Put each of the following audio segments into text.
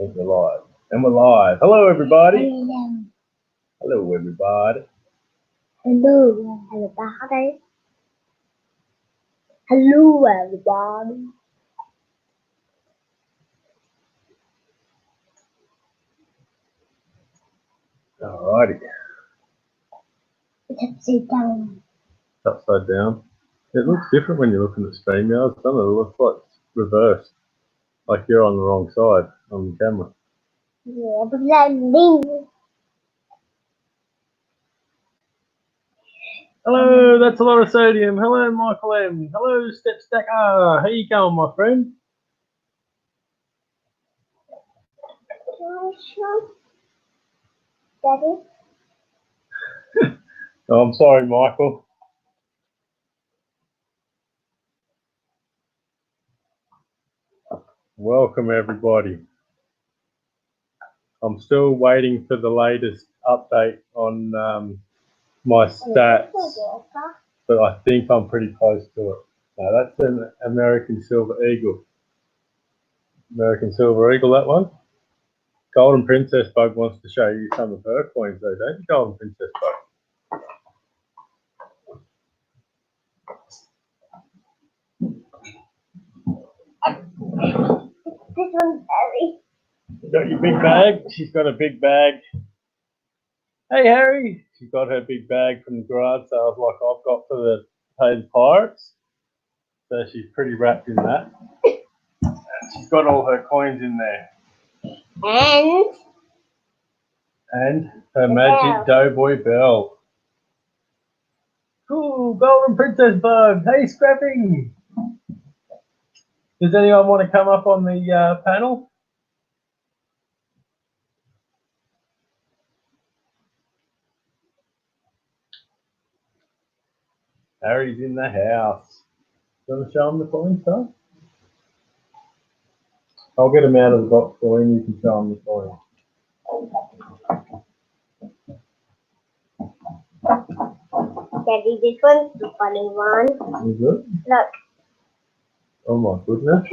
think we're live. And we're live. Hello, everybody. Hello. Hello, everybody. Hello, everybody. Hello, everybody. Alrighty. It's upside down. Upside down. It looks different when you look in the stream now. It looks like it's reversed. Like you're on the wrong side on the camera. Yeah, but that means Hello, that's a lot of sodium. Hello, Michael M. Hello, Step Stacker. How you going, my friend? Daddy. Oh, I'm sorry, Michael. Welcome, everybody. I'm still waiting for the latest update on my stats, but I think I'm pretty close to it. Now, that's an American Silver Eagle. American Silver Eagle, that one. Golden Princess Bug wants to show you some of her coins, though, don't you, Golden Princess Bug? This one's Harry. You got your big bag? She's got a big bag. Hey, Harry! She's got her big bag from the garage sales like I've got for the paid Pirates. So she's pretty wrapped in that. And she's got all her coins in there. And her magic Doughboy bell. Cool, Golden Princess Bug. Hey, Scrappy. Does anyone want to come up on the panel? Harry's in the house. You want to show him the coins, huh? I'll get him out of the box for him. You can show him the coins. Daddy, this one's the funny one. Is it? Look. Oh my goodness.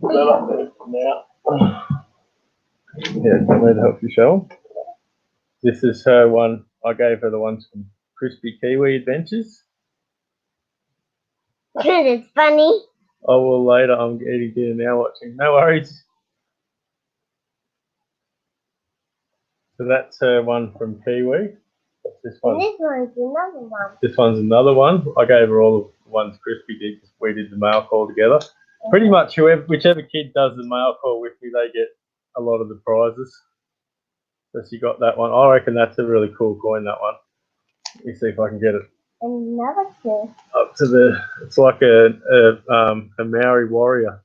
Put that up there for now. Yeah, do you want me to help you show him? This is her one. I gave her the ones from Crispy Kiwi Adventures. It's funny. I will later. I'm eating dinner now watching. No worries. So that's her one from Kiwi. What's this one? And this one's another one. This one's another one. I gave her all the ones Crispy did because we did the mail call together. Pretty much whichever kid does the mail call with me, they get a lot of the prizes. So she got that one. I reckon that's a really cool coin, that one. Let me see if I can get it Another two. up to the. It's like a Maori warrior.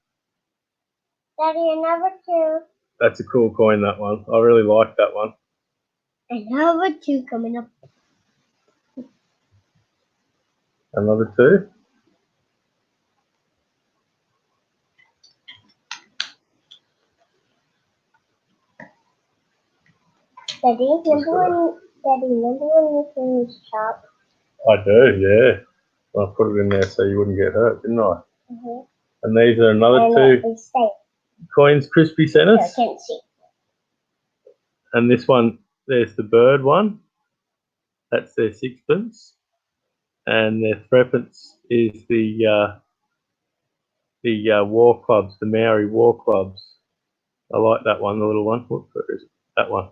Daddy, another two. That's a cool coin, that one. I really like that one. Another two coming up. Another two. Daddy, remember when you finished shop? I do, yeah. I put it in there so you wouldn't get hurt, didn't I? Mm-hmm. And these are another two coins Crispy sent us. I can't see. And this one, there's the bird one. That's their sixpence. And their threepence is the war clubs, the Maori war clubs. I like that one, the little one. Whoops, where is it? That one.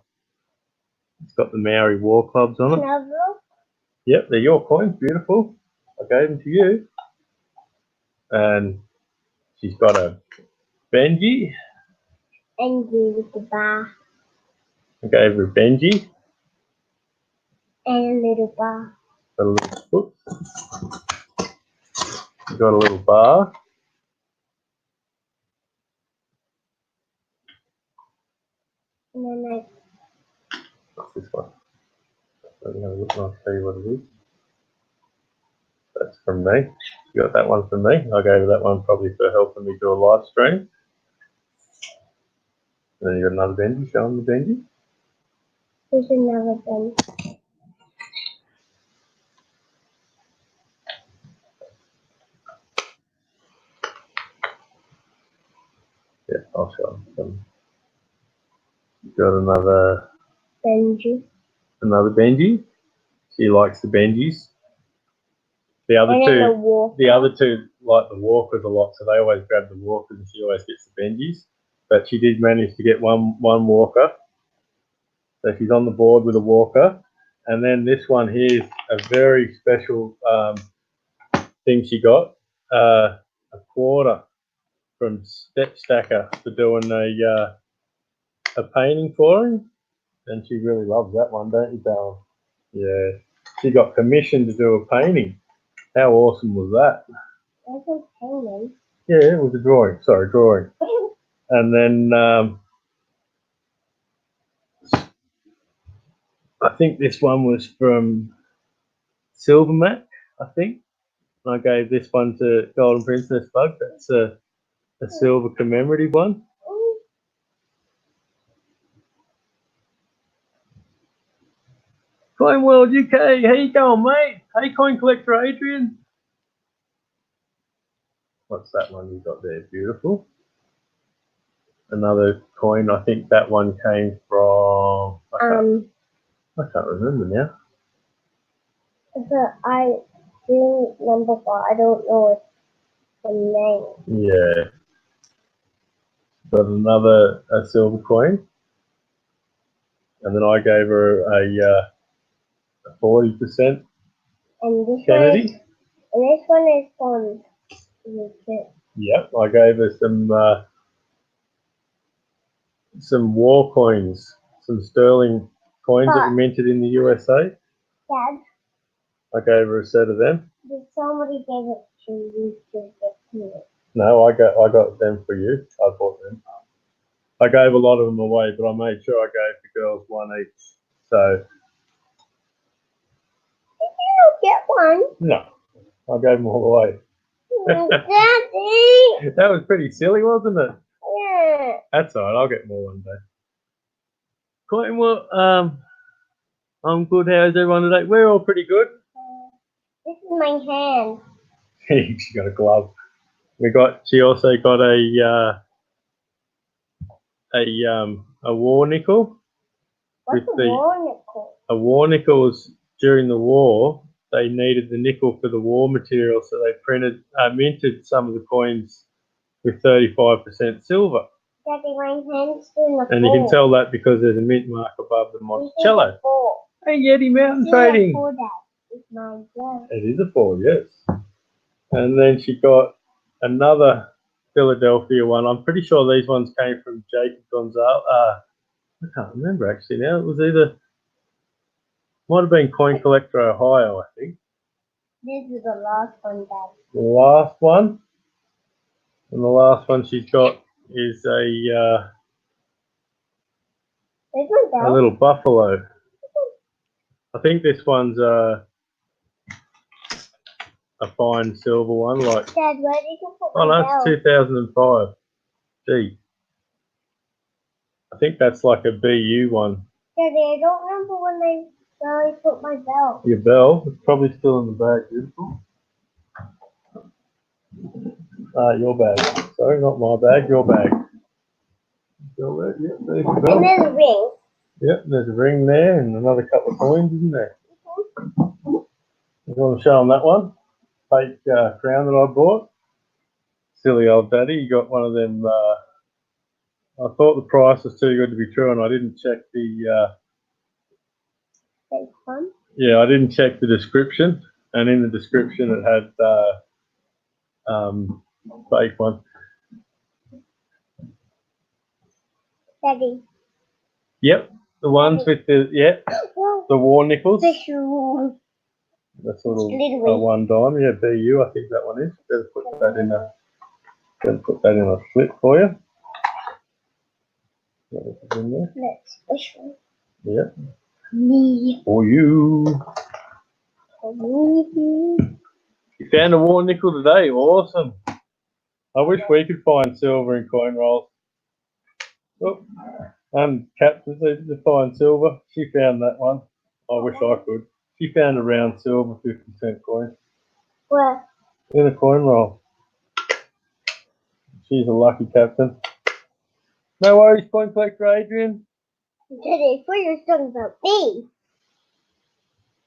It's got the Maori war clubs on it. Another? Yep, they're your coins. Beautiful. I gave them to you. And she's got a Benji. Benji with the bar. I gave her a Benji. And a little bar. Got a little foot. Got a little bar. And then What's this one? I'm going to look and I'll tell you what it is. That's from me. You got that one from me. I gave her that one probably for helping me do a live stream. And then you got another Benji. Show them the Benji. There's another Benji. Got another Benji. Benji. She likes the Benjis. The other And then the other two like the walkers a lot, so they always grab the walkers, and she always gets the Benjis. But she did manage to get one walker, so she's on the board with a walker. And then this one here is a very special thing she got, a quarter from Step Stacker for doing a painting for him, and she really loves that one, don't you, Darren? Yeah, she got permission to do a painting. How awesome was that? That's a painting. Yeah, it was a drawing. Sorry, drawing. And then I think this one was from Silvermac, I think. I gave this one to Golden Princess Bug. That's a silver commemorative one. Coin World UK, how you going, mate? Hey, Coin Collector Adrian. What's that one you got there? Beautiful. Another coin. I think that one came from. I can't remember now. I do number 4. I don't know the name. Yeah. Got another silver coin, and then I gave her a 40%. And this Kennedy. one is from Richo. Yep, I gave her some war coins, some sterling coins that were minted in the USA. Dad, I gave her a set of them. did somebody give it to you to get me? No, I got them for you. I bought them. I gave a lot of them away, but I made sure I gave the girls one each. So Did you get one? no, I gave them all away. Daddy! That was pretty silly, wasn't it? Yeah. That's all right. I'll get more one day. Quite well. I'm good. How's everyone today? We're all pretty good. This is my hand. She got a glove. She also got a war nickel. What's a war nickel? A war nickel was during the war. They needed the nickel for the war material, so they minted some of the coins with 35% silver. Daddy, my hand's doing the And you can tell that because there's a mint mark above the Monticello. Hey, Yeti Mountain Trading. It is a 4, yes. And then she got another Philadelphia one. I'm pretty sure these ones came from Jacob Gonzalez. I can't remember actually now. It was might have been Coin Collector Ohio, I think. This is the last one, Dad. The last one. And the last one she's got is a little buffalo. I think this one's a fine silver one. Like, Dad, where did you put oh no, it's 2005. Gee. I think that's like a BU one. Daddy, I don't remember when I put my belt. Your bell? It's probably still in the bag, beautiful. Your bag. Sorry, not my bag, your bag. Yep, there's your bell. And there's a ring. Yep, there's a ring there and another couple of coins, isn't there? You want to show them that one? Fake crown that I bought. Silly old daddy, you got one of them. I thought the price was too good to be true, and I didn't check the. Fake one? Yeah, I didn't check the description, and in the description it had fake one. Daddy. Yep, the ones with the war nickels. Special. That's a little $1. Yeah, BU, I think that one is. Better put that in a slip for you. That's special. Yeah. Me. For you. For me. You found a war nickel today. Awesome. I wish we could find silver in coin rolls. Oh, Captain said to find silver. She found that one. I wish I could. She found a round silver 50-cent coin. Where? In a coin roll. She's a lucky captain. No worries, point collector Adrian. Today, for your song about me.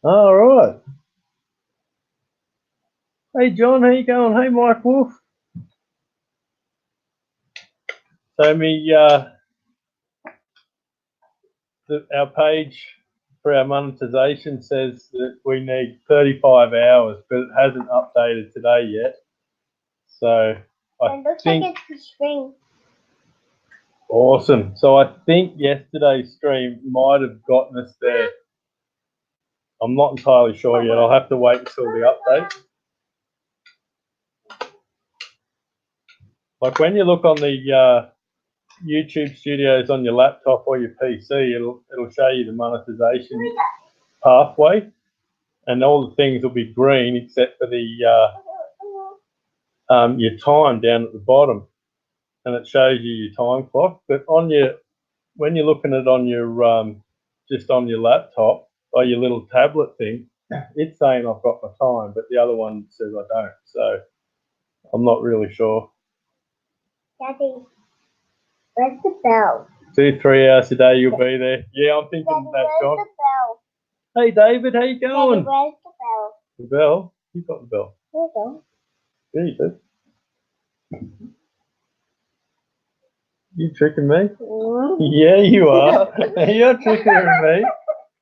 All right. Hey John, how you going? Hey Mike Wolf. So our page for our monetization says that we need 35 hours, but it hasn't updated today yet. So I think like it's the spring. Awesome. So I think yesterday's stream might have gotten us there. I'm not entirely sure yet. I'll have to wait until the update. Like when you look on the YouTube studios on your laptop or your PC, it'll show you the monetization pathway, and all the things will be green except for the your time down at the bottom, and it shows you your time clock. But when you're looking at it on your just on your laptop or your little tablet thing, it's saying I've got my time, but the other one says I don't. So I'm not really sure. Daddy, where's the bell? 2-3 hours a day you'll be there. Yeah, I'm thinking Daddy, that, John. where's the bell? Hey David, how you going? Daddy, where's the bell? The bell? You got the bell. Here you go. Yeah, you did. You tricking me? Yeah, you are. You're tricking me.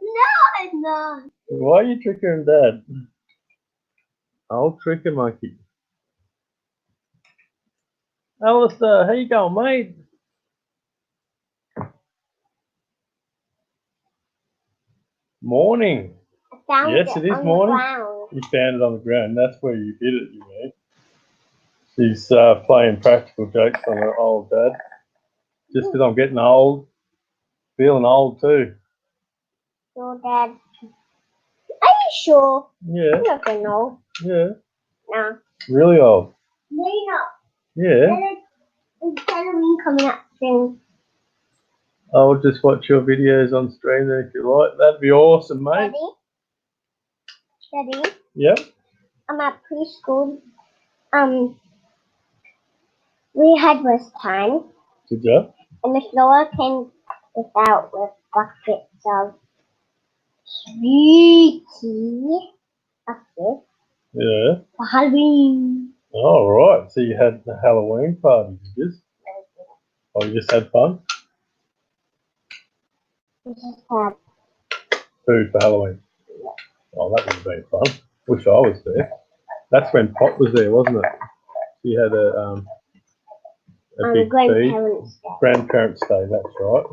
No, I'm not. Why are you tricking Dad? I'll trick a monkey. Alistair, how you going, mate? Morning. I found Yes, it is on morning. The ground. You found it on the ground. That's where you hid it, you mean? She's playing practical jokes on her old dad. Just because I'm getting old. Feeling old too. Your dad. Are you sure? Yeah. I'm not gonna know. Yeah. No. Really old. Later. Yeah. It's Halloween coming up soon. I'll just watch your videos on stream then if you like. That'd be awesome, mate. Daddy? Yep. I'm at preschool. We had rest time. Good job. And Miss Laura came out with buckets of sweetie buckets Yeah. for Halloween. All right. So you had the Halloween party, did you? Oh, you just had fun? We just had Food for Halloween. Oh, that would have been fun. Wish I was there. That's when Pop was there, wasn't it? She had a big grandparents' day. Grandparents' Day, that's right.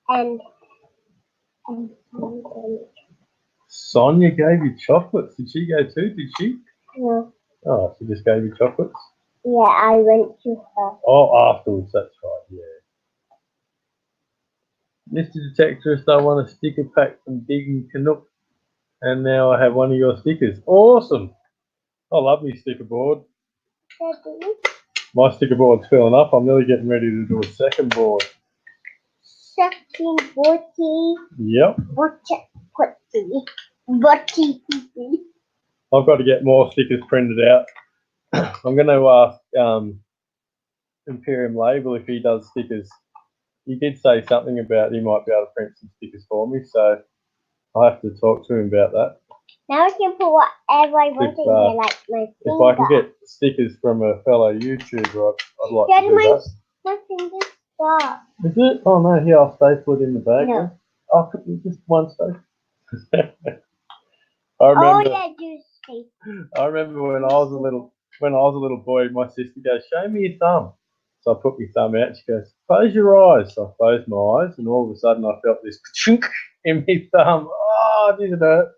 And Sonia gave you chocolates. Did she go too? Did she? no. Oh, she just gave you chocolates? Yeah, I went to her. Oh, afterwards, that's right, yeah. Mr. Detectorist, I want a sticker pack from Digging Canuck. And now I have one of your stickers. Awesome. I love my sticker board. Daddy? My sticker board's filling up. I'm nearly getting ready to do a second board. Second, 40. Yep. I've got to get more stickers printed out. I'm going to ask Imperium Label if he does stickers. He did say something about he might be able to print some stickers for me, so I'll have to talk to him about that. Now I can put whatever I want in here, like my finger. If I can get stickers from a fellow YouTuber, I'd like Daddy, to do that. my finger's stuck. Is it? Oh no, here, I'll staple it in the bag. No. Then. Oh, just one staple. I remember. Oh, yeah, do staple. I remember when I was a little boy, my sister goes, "Show me your thumb." So I put my thumb out. She goes, "Close your eyes." So I closed my eyes, and all of a sudden I felt this chunk in my thumb. Oh, did it hurt?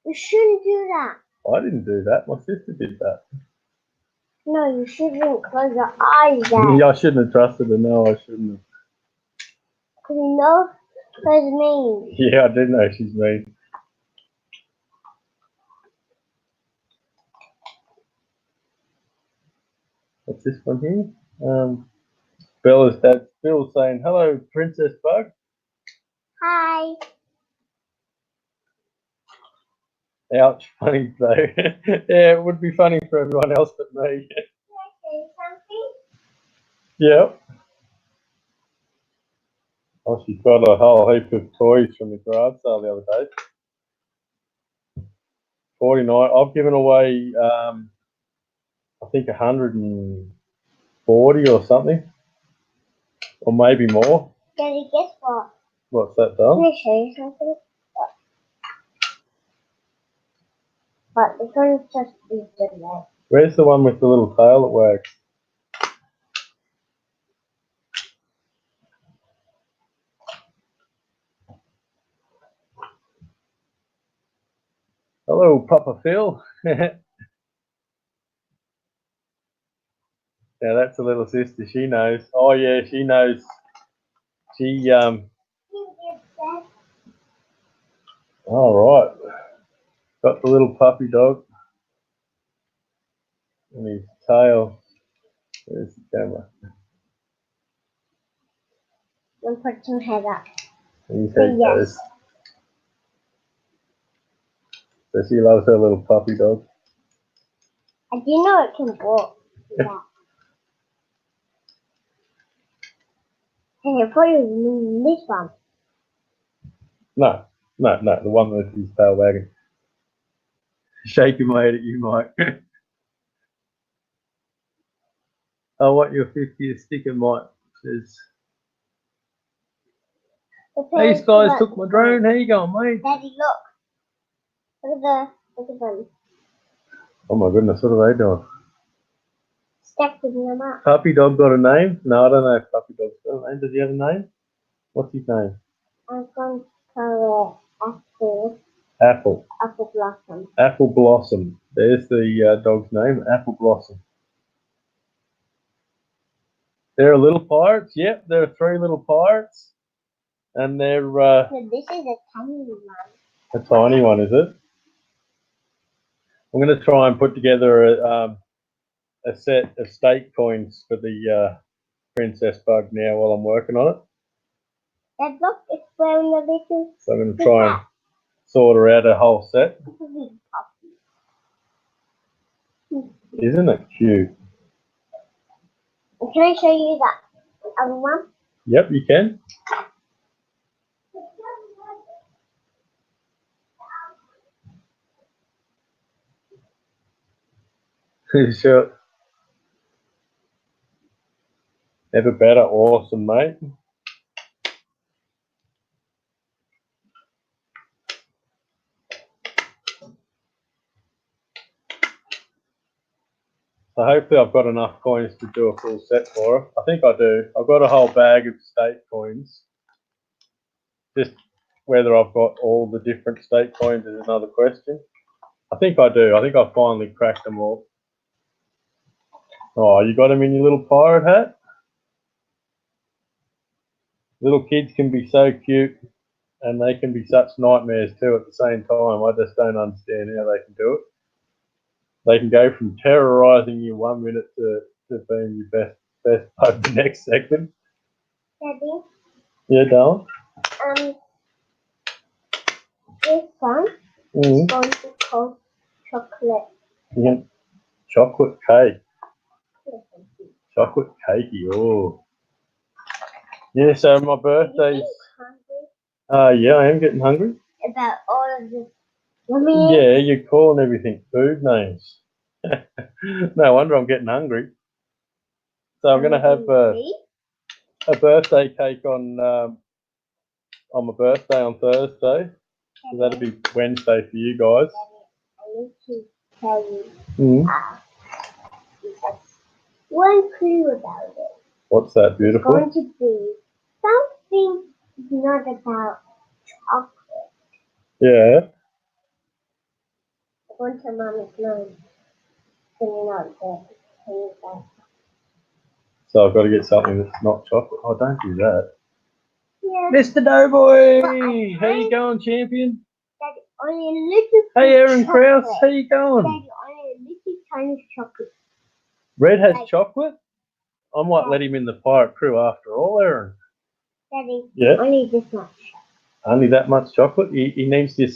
You shouldn't do that. I didn't do that. My sister did that. No, you shouldn't close your eyes, Dad. Yeah, I shouldn't have trusted her. No, I shouldn't have. Because you know she's mean. Yeah, I did know she's mean. What's this one here? Bella's dad Phil saying, "Hello, Princess Bug." Hi. Ouch, funny though. Yeah, it would be funny for everyone else but me. Can I say something? Yeah. Oh, she's got a whole heap of toys from the garage sale the other day. 49. I've given away, I think 140 or something, or maybe more. Daddy, guess what? What's that, Can Dom? I show you something? But this one just is the leg. Where's the one with the little tail that wags? Hello, Papa Phil. Yeah, that's a little sister. She knows. Oh yeah, she knows. She All right. Got the little puppy dog and his tail. There's the camera. We'll put some head up. His Say head yes. goes. So she loves her little puppy dog. I do know it can walk. Yeah. Hey, I thought you mean this one. No, the one with his tail wagging. Shaking my head at you, Mike. I want your 50th sticker, Mike. Says, hey, these guys took my drone. How you going, mate? Daddy, look. Look at them. Oh my goodness, what are they doing? Stacking them up. Puppy dog got a name? No, I don't know if puppy dog's got a name. Does he have a name? What's his name? I'm going to call it Apple. Apple Blossom. Apple Blossom. There's the dog's name, Apple Blossom. There are little pirates. Yep, there are 3 little pirates. And they're So this is a tiny one. a tiny one, is it? I'm going to try and put together a set of stake coins for the princess bug now while I'm working on it. Dad, look, it's wearing a little. So I'm going to try and sort her out a whole set. Isn't it cute? Can I show you that other one? Yep, you can. Sure. Never better. Awesome, mate. So hopefully I've got enough coins to do a full set for her. I think I do. I've got a whole bag of state coins. Just whether I've got all the different state coins is another question. I think I do. I think I finally cracked them all. Oh, you got them in your little pirate hat? Little kids can be so cute and they can be such nightmares too at the same time. I just don't understand how they can do it. They can go from terrorising you 1 minute to being your best bug the next second. Daddy? Yeah, darling? This one is going to call chocolate. Yeah. Chocolate cake. Chocolate cakey, oh. Yeah, so my birthday's... yeah, I am getting hungry. About all of this. Yeah, you're calling everything food names. No wonder I'm getting hungry. So I'm going to have a birthday cake on my birthday on Thursday. So that'll be Wednesday for you guys. I need to tell you one clue about it. What's that, beautiful? It's going to be something not about chocolate. Yeah. I want to Mommy's name. Not there. So I've got to get something that's not chocolate. Oh, don't do that. Yeah. Mr. Doughboy! How you going, champion? Daddy, only a little. Hey, Aaron Krause, how you going? Daddy, only a little tiny chocolate. Red has chocolate? I might let him in the pirate crew after all, Aaron. Daddy, Yeah? only this much. Only that much chocolate? He needs to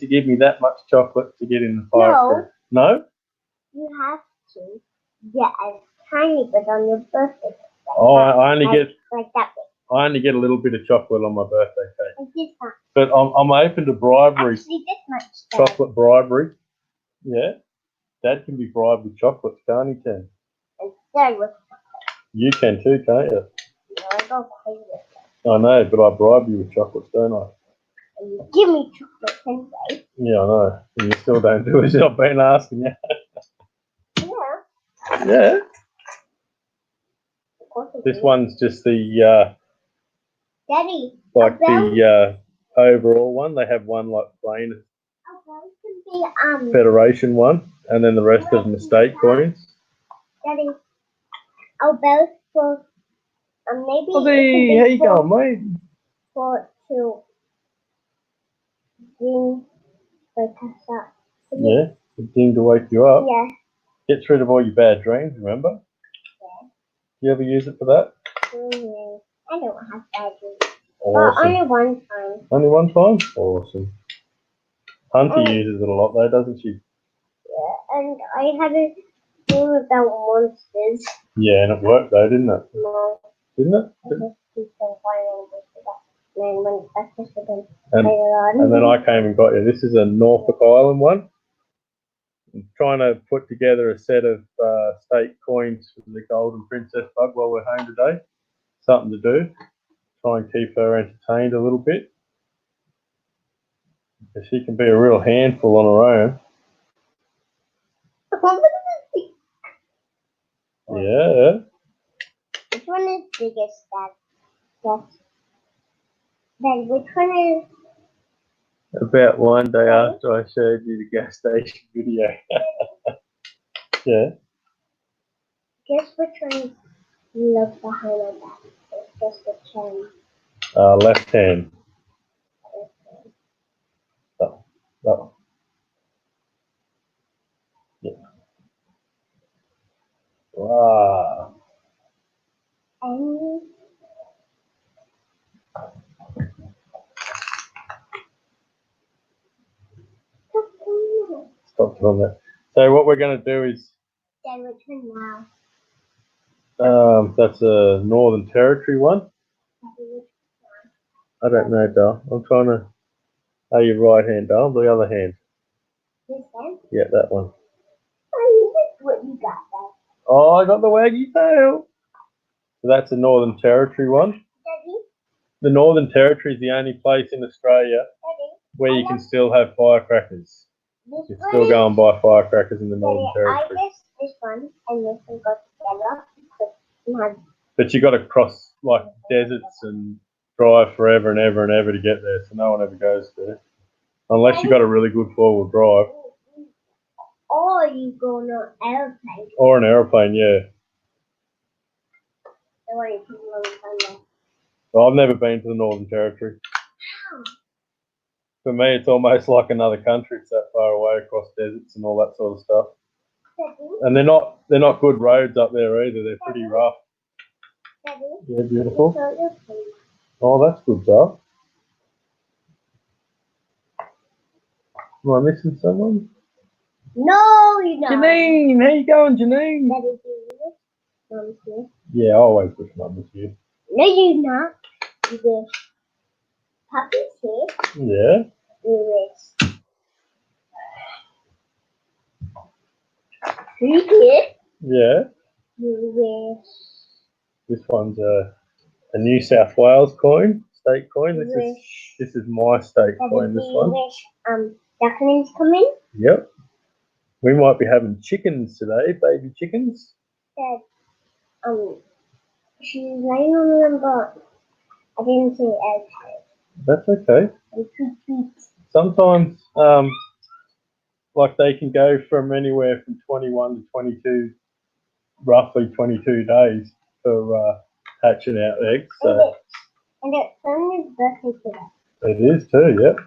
give me that much chocolate to get in the fire. No? You have to get a tiny bit on your birthday. I only get like that bit. I only get a little bit of chocolate on my birthday cake. Like this much. But I'm open to bribery. Actually, this much. Chocolate bribery. Yeah. Dad can be bribed with chocolate, can't he, Tim? And Dad was. You can too, can't you? No, I go crazy. I know, but I bribe you with chocolates, don't I? And you give me chocolate anyway. Yeah, I know. And you still don't do as I've been asking you. Yeah. Yeah. Of course I This do. one's just the Daddy. like the overall one. They have one like plain Federation one, and then the rest of them are state coins. Daddy. Our bells for maybe. Ozzy, how you going, mate? For to bring like us up. Yeah, it seemed to wake you up. Yeah. Gets rid of all your bad dreams, remember? Yeah. You ever use it for that? I don't have bad dreams. Awesome. But only one time. Only one time? Awesome. Hunter uses it a lot though, doesn't she? Yeah, and I had a dream about monsters. Yeah, and it worked though, didn't it? No. Didn't it? And then I came and got you. This is a Norfolk Island one. I'm trying to put together a set of state coins for the Golden Princess Bug while we're home today. Something to do. Try and keep her entertained a little bit. Because she can be a real handful on her own. Yeah. Which one is biggest, Dad? Then which one is? About one day after I showed you the gas station video. Yeah. Guess which one you look behind my back? It's just the chin. Left hand. That one. Yeah. Wow. And Stop it on that. So what we're going to do is, then which one now? that's a Northern Territory one. I don't know, Dal. I'm trying to. Oh, your right hand, Dal. The other hand. This one? Yeah, that one. Oh, that's what you got, Dad. Oh, I got the waggy tail. So that's a Northern Territory one. Daddy? The Northern Territory is the only place in Australia Daddy? where you can still have firecrackers. This You can one still is, go and buy firecrackers in the Northern Daddy, I Territory. guess this one and this one got together. But you got to cross like deserts and drive forever and ever and ever to get there, so no one ever goes there. Unless you got a really good four-wheel drive. Or you go on an airplane. Or an aeroplane, yeah. Well, I've never been to the Northern Territory. For me, it's almost like another country. It's that far away across deserts and all that sort of stuff. And they're not good roads up there either. They're pretty rough. Yeah, beautiful. Oh, that's good stuff. Am I missing someone? No, you're not. Janine, how you going, Janine? Daddy, do you wish Mum's here? Yeah, I always wish Mum was here. No, you're not. You wish Puppy's here. Yeah. You wish Who's here? Yeah. You wish. This one's a New South Wales coin, state coin. This is my state coin. This one. You wish ducklings come in? Yep. We might be having chickens today, baby chickens. Dad, she's laying on them, but I didn't say eggs. That's okay. Sometimes, like they can go from anywhere from 21 to 22, roughly 22 days for hatching out eggs. So. And it's Sonia's birthday today. It is too, yep.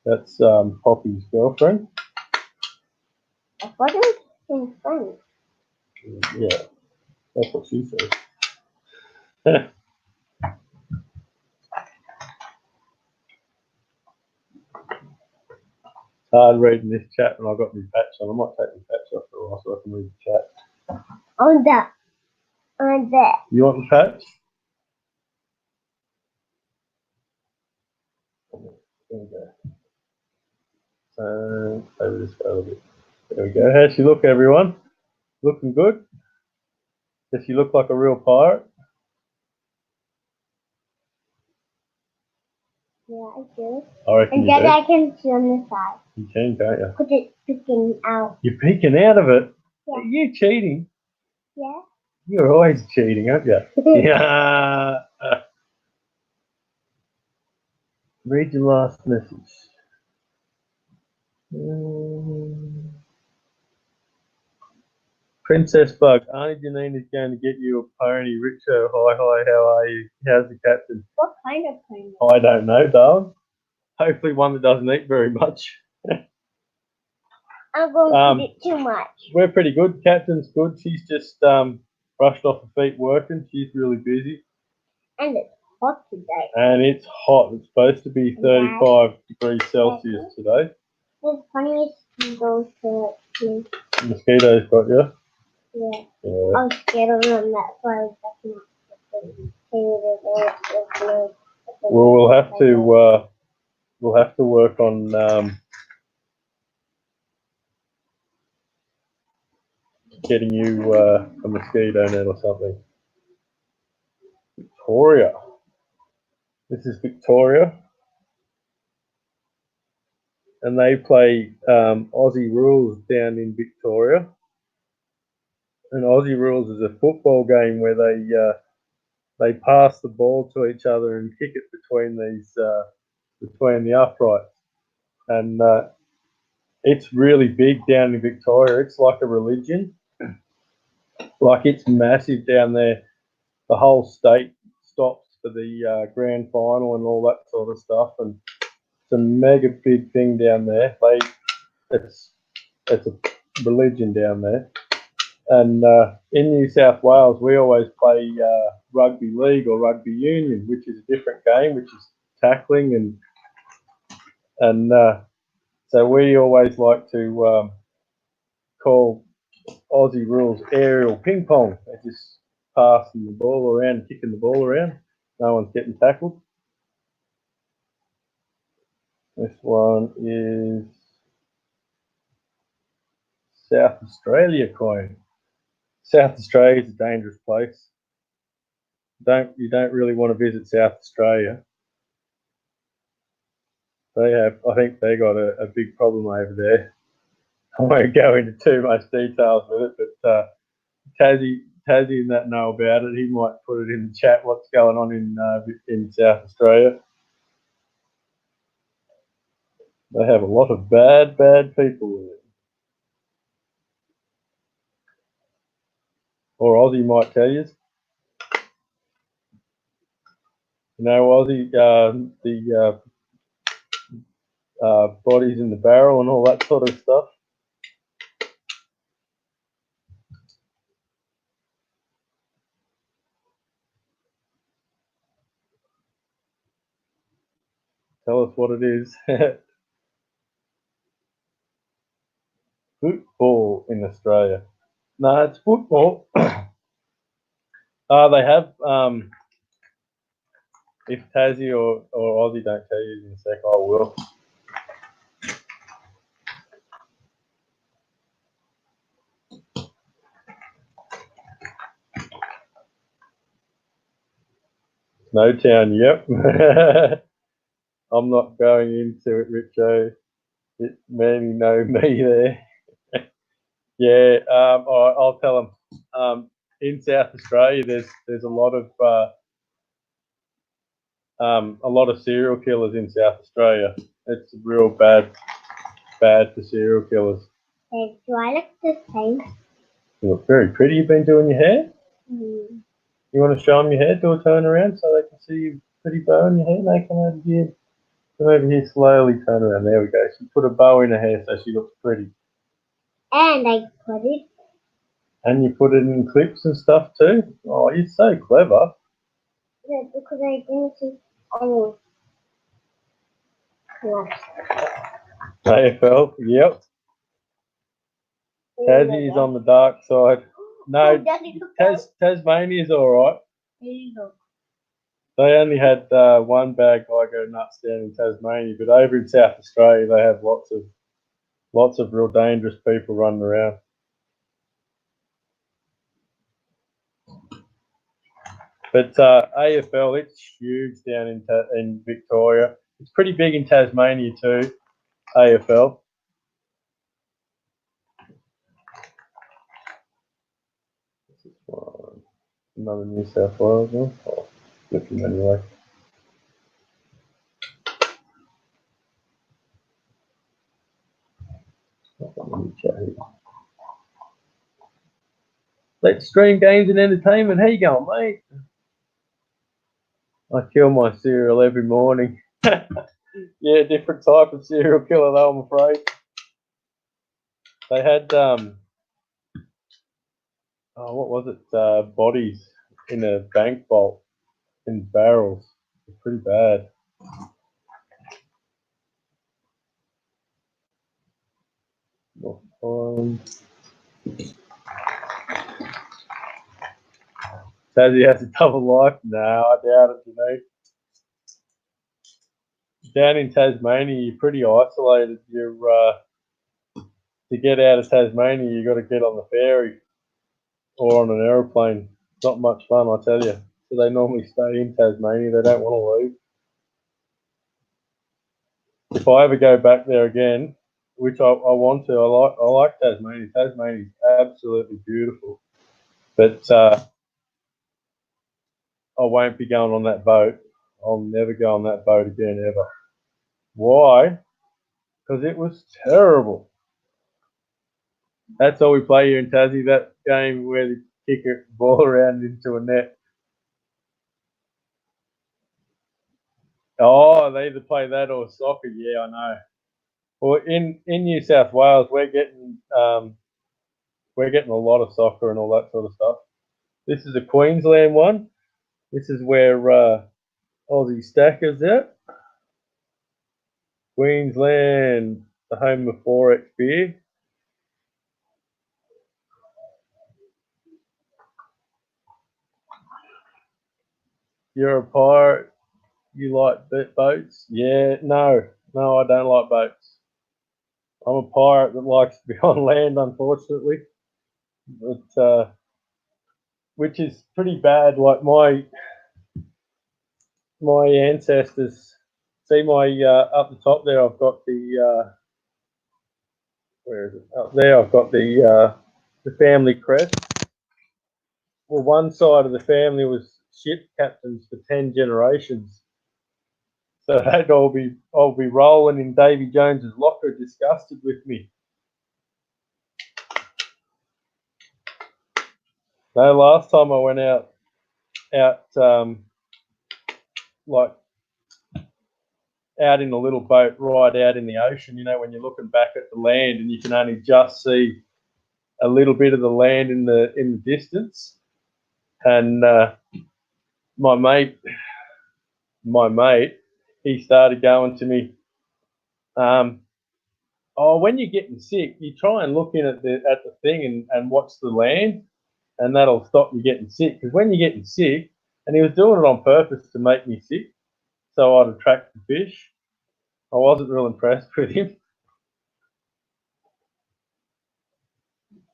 That's Poppy's girlfriend. I thought it was his friend. Yeah, that's what she said. hard reading this chat when I've got my patch on. I might take my patch off for a while so I can read the chat. On that. On that. You want the patch? There we go. Over this way a little bit. There we go. How's she look, everyone? Looking good? Does she look like a real pirate? Yeah, I do. I reckon And you then do. I can see on the side. You can, can't you? Put it peeking out. You're peeking out of it? Yeah. Are you cheating? Yeah. You're always cheating, aren't you? Yeah. Read your last message. Princess Bug, Auntie Janine is going to get you a pony. Richo, hi, how are you? How's the captain? What kind of pony? I don't know, darling. Hopefully one that doesn't eat very much. I'm going to put it too much. We're pretty good. Captain's good. She's just brushed off her feet working. She's really busy. And it's hot today. And it's hot. It's supposed to be 35 degrees Celsius today. There's plenty of mosquitoes to Mosquitoes got you? Yeah. Yeah. I was scared of them. That's why I was backing up. Well, we'll have to work on getting you a mosquito net or something. Victoria. This is Victoria. And they play Aussie rules down in Victoria. And Aussie rules is a football game where they pass the ball to each other and kick it between between the uprights. And it's really big down in Victoria. It's like a religion. Like, it's massive down there. The whole state stops for the grand final and all that sort of stuff. And it's a mega big thing down there. It's a religion down there. And in New South Wales, we always play rugby league or rugby union, which is a different game, which is tackling. And so we always like to call Aussie rules aerial ping pong. They're just passing the ball around, kicking the ball around. No one's getting tackled. This one is South Australia coin. South Australia is a dangerous place. You don't really want to visit South Australia. I think they got a big problem over there. I won't go into too much details with it, but Tassie and that know about it. He might put it in the chat what's going on in South Australia. They have a lot of bad people there. Or Aussie might tell you. You know, Aussie, the bodies in the barrel and all that sort of stuff. Tell us what it is. Football in Australia. No, it's football. They have, if Tassie or Aussie don't tell you in a sec, I will. Snowtown, yep. I'm not going into it, Richo. Many know me there. Yeah, all right, I'll tell them. In South Australia, there's a lot of serial killers in South Australia. It's real bad for serial killers. Hey, do I look the same? You look very pretty. You've been doing your hair? Mm. You want to show them your hair? Do a turn around so they can see your pretty bow in your hair? No, come over here. Come over here slowly. Turn around. There we go. She put a bow in her hair so she looks pretty. And I put it. And you put it in clips and stuff too? Oh, you're so clever. Yeah, because I didn't see any. AFL, yep. Tassie's on the dark side. No, Tasmania's all right. They only had one bad guy go nuts down in Tasmania, but over in South Australia they have lots of real dangerous people running around. But AFL, it's huge down in Victoria. It's pretty big in Tasmania too. AFL. Another New South Wales one. Oh, looking anyway. Let's stream games and entertainment. How you going, mate? I kill my cereal every morning. Yeah, different type of serial killer though, I'm afraid. They had what was it? Bodies in a bank vault in barrels. It's pretty bad. Tassie has a double life? No, I doubt it, you know. Down in Tasmania, you're pretty isolated. To get out of Tasmania, you got to get on the ferry or on an aeroplane. It's not much fun, I tell you. So they normally stay in Tasmania. They don't want to leave. If I ever go back there again, which I want to, I like Tasmania. Tasmania's absolutely beautiful, but I won't be going on that boat. I'll never go on that boat again ever. Why? Because it was terrible. That's all we play here in Tassie. That game where they kick a ball around into a net. Oh, they either play that or soccer. Yeah, I know. Well, in New South Wales, we're getting a lot of soccer and all that sort of stuff. This is a Queensland one. This is where Aussie Stackers at. Queensland, the home of 4X beer. You're a pirate. You like boats? Yeah, no, I don't like boats. I'm a pirate that likes to be on land, unfortunately, but which is pretty bad. Like my ancestors. See my up the top there. I've got the where is it? Up there, I've got the family crest. Well, one side of the family was ship captains for 10 generations. So I'll be rolling in Davy Jones's locker, disgusted with me. No, last time I went out like out in a little boat right out in the ocean, you know, when you're looking back at the land and you can only just see a little bit of the land in the distance. And my mate, he started going to me, when you're getting sick, you try and look in at the thing and watch the land, and that'll stop you getting sick. Because when you're getting sick, and he was doing it on purpose to make me sick, so I'd attract the fish. I wasn't real impressed with him.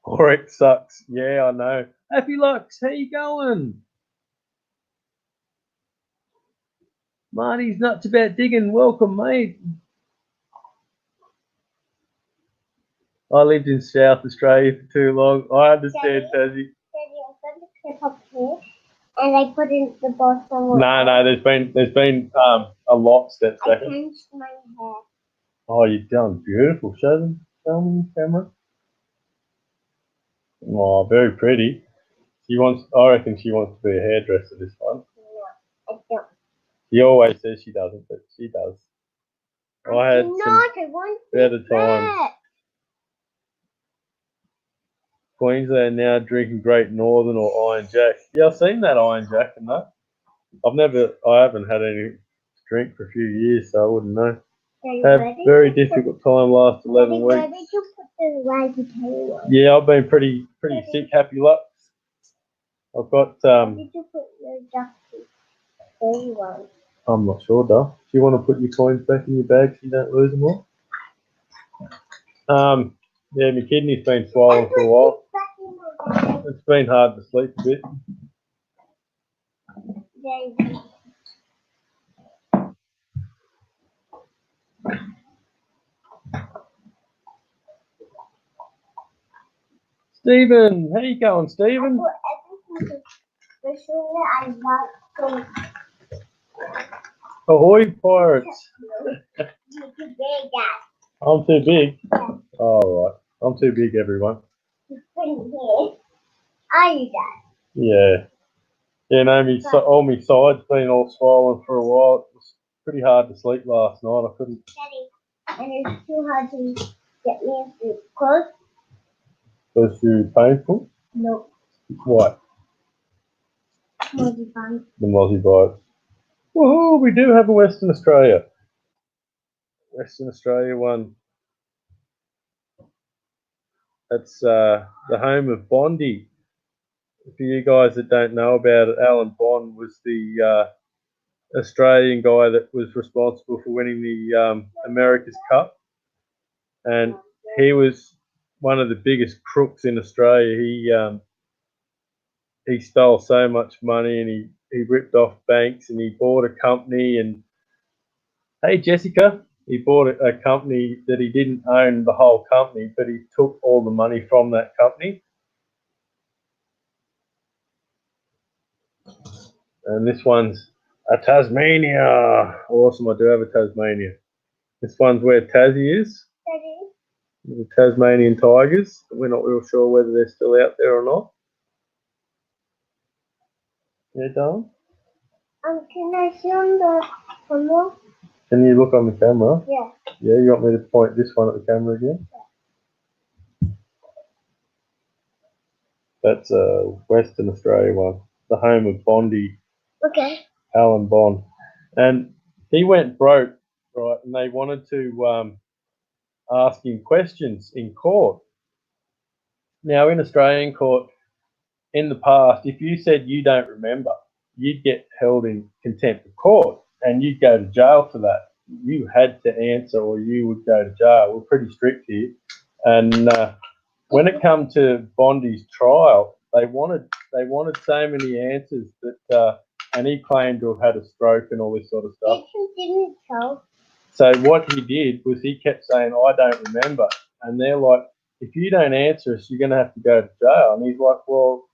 Forex sucks. Yeah, I know. Happy Lux, how you going? Marty's nuts about digging. Welcome, mate. I lived in South Australia for too long. I understand, Tassie. Daddy, I've got the clip up here, and I put in the bottom. No, there's been a lot steps back. I changed my hair. Oh, you've done beautiful. Show them the camera. Oh, very pretty. I reckon she wants to be a hairdresser this one. No, I don't. She always says she doesn't, but she does. I had some better times. Queensland now drinking Great Northern or Iron Jack. Yeah, I've seen that Iron Jack and that. I haven't had any drink for a few years, so I wouldn't know. Have very difficult time last 11 weeks. Where did you put the rice potato? Yeah, I've been pretty sick. Happy luck. I've got Where did you put your ducky? I'm not sure, Duff. Do you want to put your coins back in your bag so you don't lose them all? Yeah, my kidney's been swollen for a while. It's been hard to sleep a bit. Stephen, how you going, Stephen? Ahoy, pirates! I'm too big. Oh, right. I'm too big, everyone. Are you Dad? Yeah. Yeah, no, all my sides been all swollen for a while. It was pretty hard to sleep last night. I couldn't. Daddy, and it's too hard to get me a sleep. Close? Was too painful? No. What? Multi-bite. The multi-bite. Woohoo! We do have a Western Australia. Western Australia one. That's the home of Bondi. For you guys that don't know about it, Alan Bond was the Australian guy that was responsible for winning the America's Cup, and he was one of the biggest crooks in Australia. He stole so much money, and he ripped off banks, and he bought a company. And hey, Jessica, he bought a company that he didn't own the whole company, but he took all the money from that company. And this one's a Tasmania. Awesome, I do have a Tasmania. This one's where Tassie is. The Tasmanian Tigers. We're not real sure whether they're still out there or not. Yeah, darling? Can I see on the camera? Can you look on the camera? Yeah. Yeah, you want me to point this one at the camera again? Yeah. That's a Western Australia one. The home of Bondi. Okay. Alan Bond. And he went broke, right, and they wanted to ask him questions in court. Now, in Australian court, in the past, if you said you don't remember, you'd get held in contempt of court and you'd go to jail for that. You had to answer or you would go to jail. We're pretty strict here. And when it come to Bondi's trial, they wanted so many answers that, and he claimed to have had a stroke and all this sort of stuff. Didn't tell. So what he did was he kept saying, I don't remember. And they're like, if you don't answer us, you're going to have to go to jail. And he's like, well,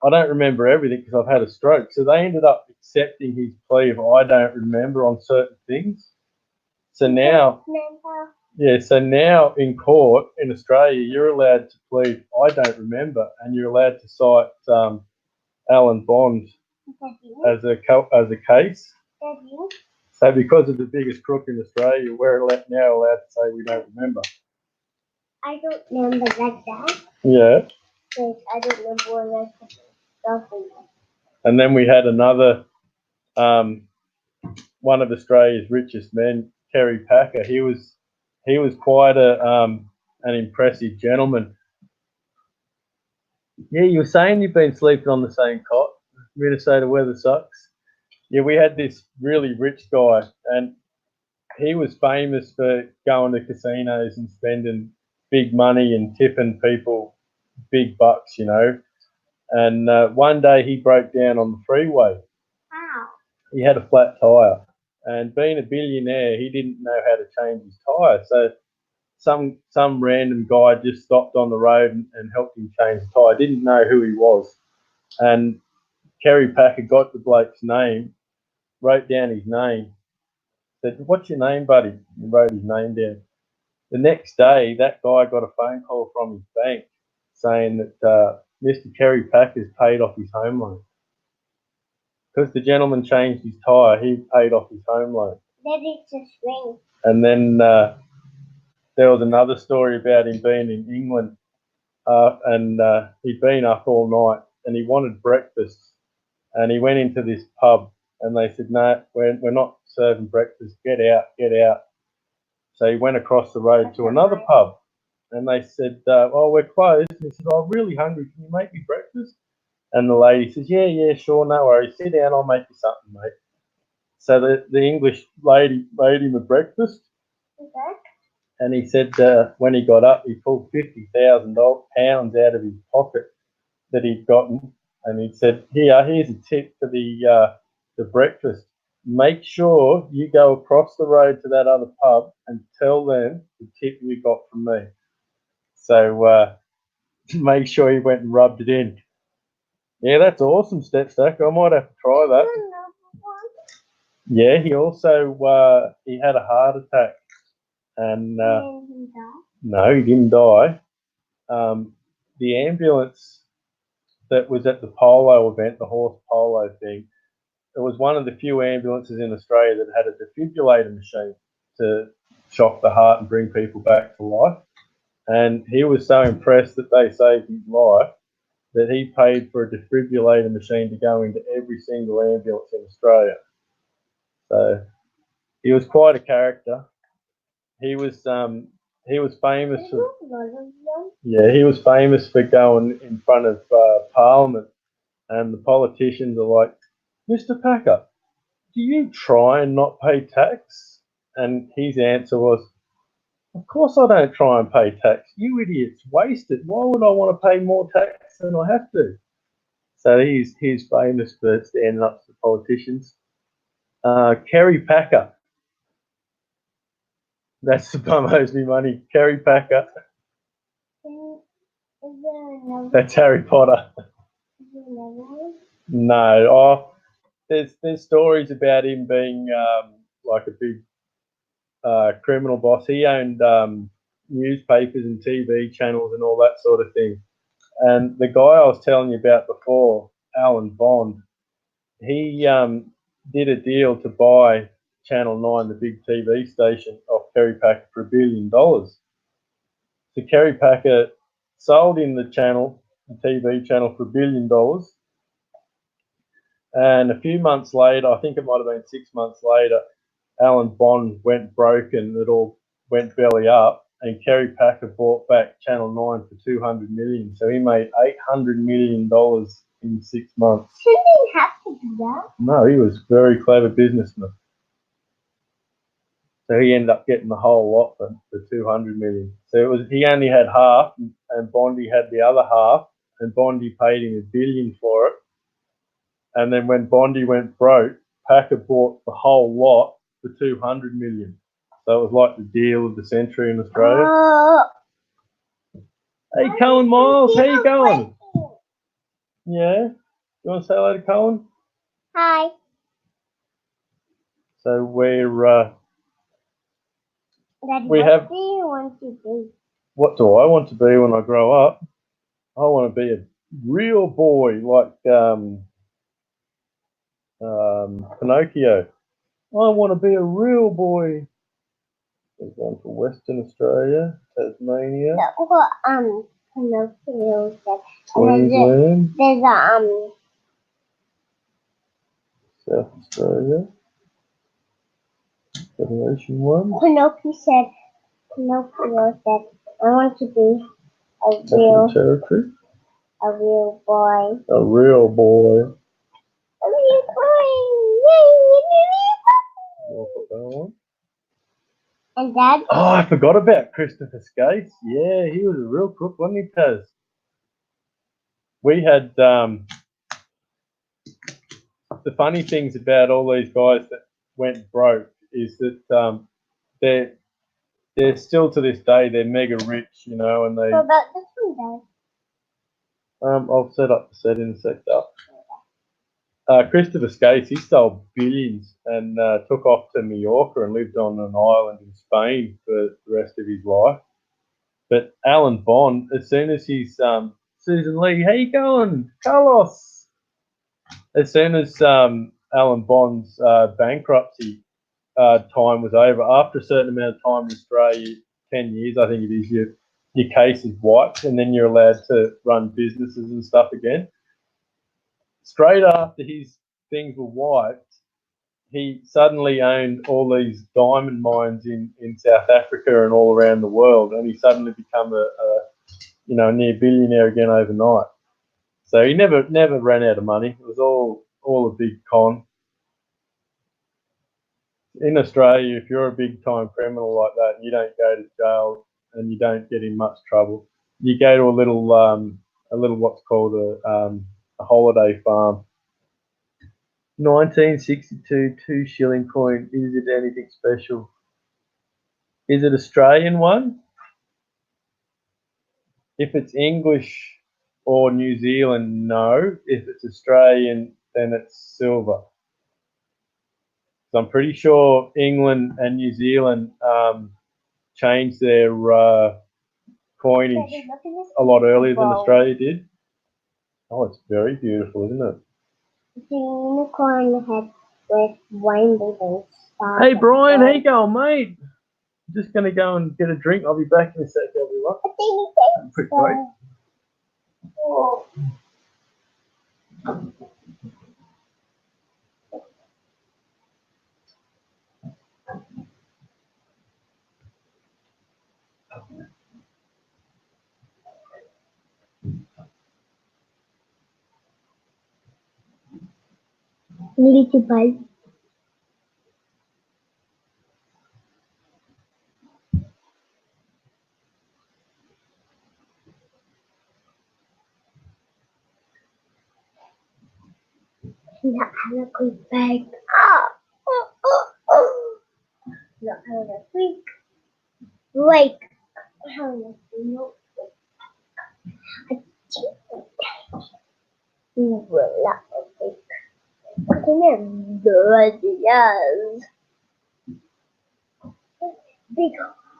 I don't remember everything because I've had a stroke. So they ended up accepting his plea of I don't remember on certain things. So now, so now in court in Australia, you're allowed to plead I don't remember, and you're allowed to cite Alan Bond as a case. So because of the biggest crook in Australia, we're now allowed to say we don't remember. I don't remember like that. Yeah. Because I don't remember when I stuff. And then we had another, one of Australia's richest men, Kerry Packer. He was quite an impressive gentleman. Yeah, you were saying you've been sleeping on the same cot. Minnesota weather sucks. Yeah, we had this really rich guy, and he was famous for going to casinos and spending big money and tipping people big bucks, you know. And one day he broke down on the freeway. How? He had a flat tire, and being a billionaire, he didn't know how to change his tire. So some random guy just stopped on the road and helped him change the tire. Didn't know who he was, and Kerry Packer got the bloke's name, wrote down his name, said, "What's your name, buddy?" And wrote his name down. The next day, that guy got a phone call from his bank saying that Mr. Kerry Packer's paid off his home loan. Because the gentleman changed his tyre, he paid off his home loan. That is a swing. And then there was another story about him being in England and he'd been up all night and he wanted breakfast. And he went into this pub and they said, no, we're not serving breakfast. Get out, get out. So he went across the road to another pub, and they said, "Oh, we're closed." And he said, "Oh, I'm really hungry. Can you make me breakfast?" And the lady says, "Yeah, sure, no worries. Sit down, I'll make you something, mate." So the English lady made him a breakfast, and he said when he got up, he pulled £50,000 out of his pocket that he'd gotten, and he said, "Here's a tip for the breakfast. Make sure you go across the road to that other pub and tell them the tip you got from me." So make sure he went and rubbed it in. Yeah, that's awesome, Stepstack. I might have to try that. Yeah, he also he had a heart attack, and no, he didn't die. The ambulance that was at the polo event, the horse polo thing, it was one of the few ambulances in Australia that had a defibrillator machine to shock the heart and bring people back to life. And he was so impressed that they saved his life that he paid for a defibrillator machine to go into every single ambulance in Australia. So he was quite a character. He was famous for he was famous for going in front of Parliament, and the politicians are like, "Mr. Packer, do you try and not pay tax?" And his answer was, "Of course I don't try and pay tax. You idiots waste it. Why would I want to pay more tax than I have to?" So he's famous for standing up to politicians. Kerry Packer. That's the bum owes me money. Kerry Packer. That's Harry Potter. No. Oh, there's stories about him being like a big criminal boss. He owned newspapers and TV channels and all that sort of thing. And the guy I was telling you about before, Alan Bond, he did a deal to buy Channel 9, the big TV station, off Kerry Packer for $1 billion. So Kerry Packer sold him the channel, the TV channel, for $1 billion. And a few months later, I think it might have been 6 months later, Alan Bond went broke and it all went belly up, and Kerry Packer bought back Channel 9 for $200 million. So he made $800 million in 6 months. He didn't have to do that. No, he was a very clever businessman. So he ended up getting the whole lot for $200 million. So he only had half, and Bondi had the other half, and Bondi paid him $1 billion for it. And then when Bondi went broke, Packer bought the whole lot for $200 million. So it was like the deal of the century in Australia. Hey, Colin Miles, how you going? Yeah? You want to say hello to Colin? Hi. So Daddy, we what have. do you want to be? What do I want to be when I grow up? I want to be a real boy like Pinocchio. I want to be a real boy. There's one for Western Australia, Tasmania, That's what Pinocchio said. Queensland, There's South Australia, Federation one, Pinocchio said, I want to be Capital Territory, a real boy. a real boy. A real boy. Yay, We'll put that one. and Dad? Oh, I forgot about Christopher Skase. Yeah, he was a real crook, wasn't he, Taz? We had the funny things about all these guys that went broke is that they're still to this day they're mega rich, you know, and they. What about this one, Dad? I'll set up the settings sector. Christopher Skase, he stole billions and took off to Mallorca and lived on an island in Spain for the rest of his life. But Alan Bond, as soon as he's Susan Lee, how you going, Carlos? As soon as Alan Bond's bankruptcy time was over, after a certain amount of time in Australia, 10 years, I think it is, your case is wiped, and then you're allowed to run businesses and stuff again. Straight after his things were wiped, he suddenly owned all these diamond mines in South Africa and all around the world, and he suddenly become a near billionaire again overnight. So he never ran out of money. It was all a big con. In Australia, if you're a big time criminal like that, and you don't go to jail and you don't get in much trouble, you go to a little what's called a holiday farm. 1962 2 shilling coin. Is it anything special? Is it Australian one? If it's English or New Zealand, no. If it's Australian, then it's silver. So I'm pretty sure England and New Zealand changed their coinage a lot earlier than Australia did. Oh, it's very beautiful, isn't it? The unicorn head with rainbows and stars. Hey, Brian, how you going, mate? I'm just going to go and get a drink. I'll be back in a sec, everyone. Quick break. Oh. Little bite. Not have a quick bag. Not have a quick break. No. You will not break. What do yes. Big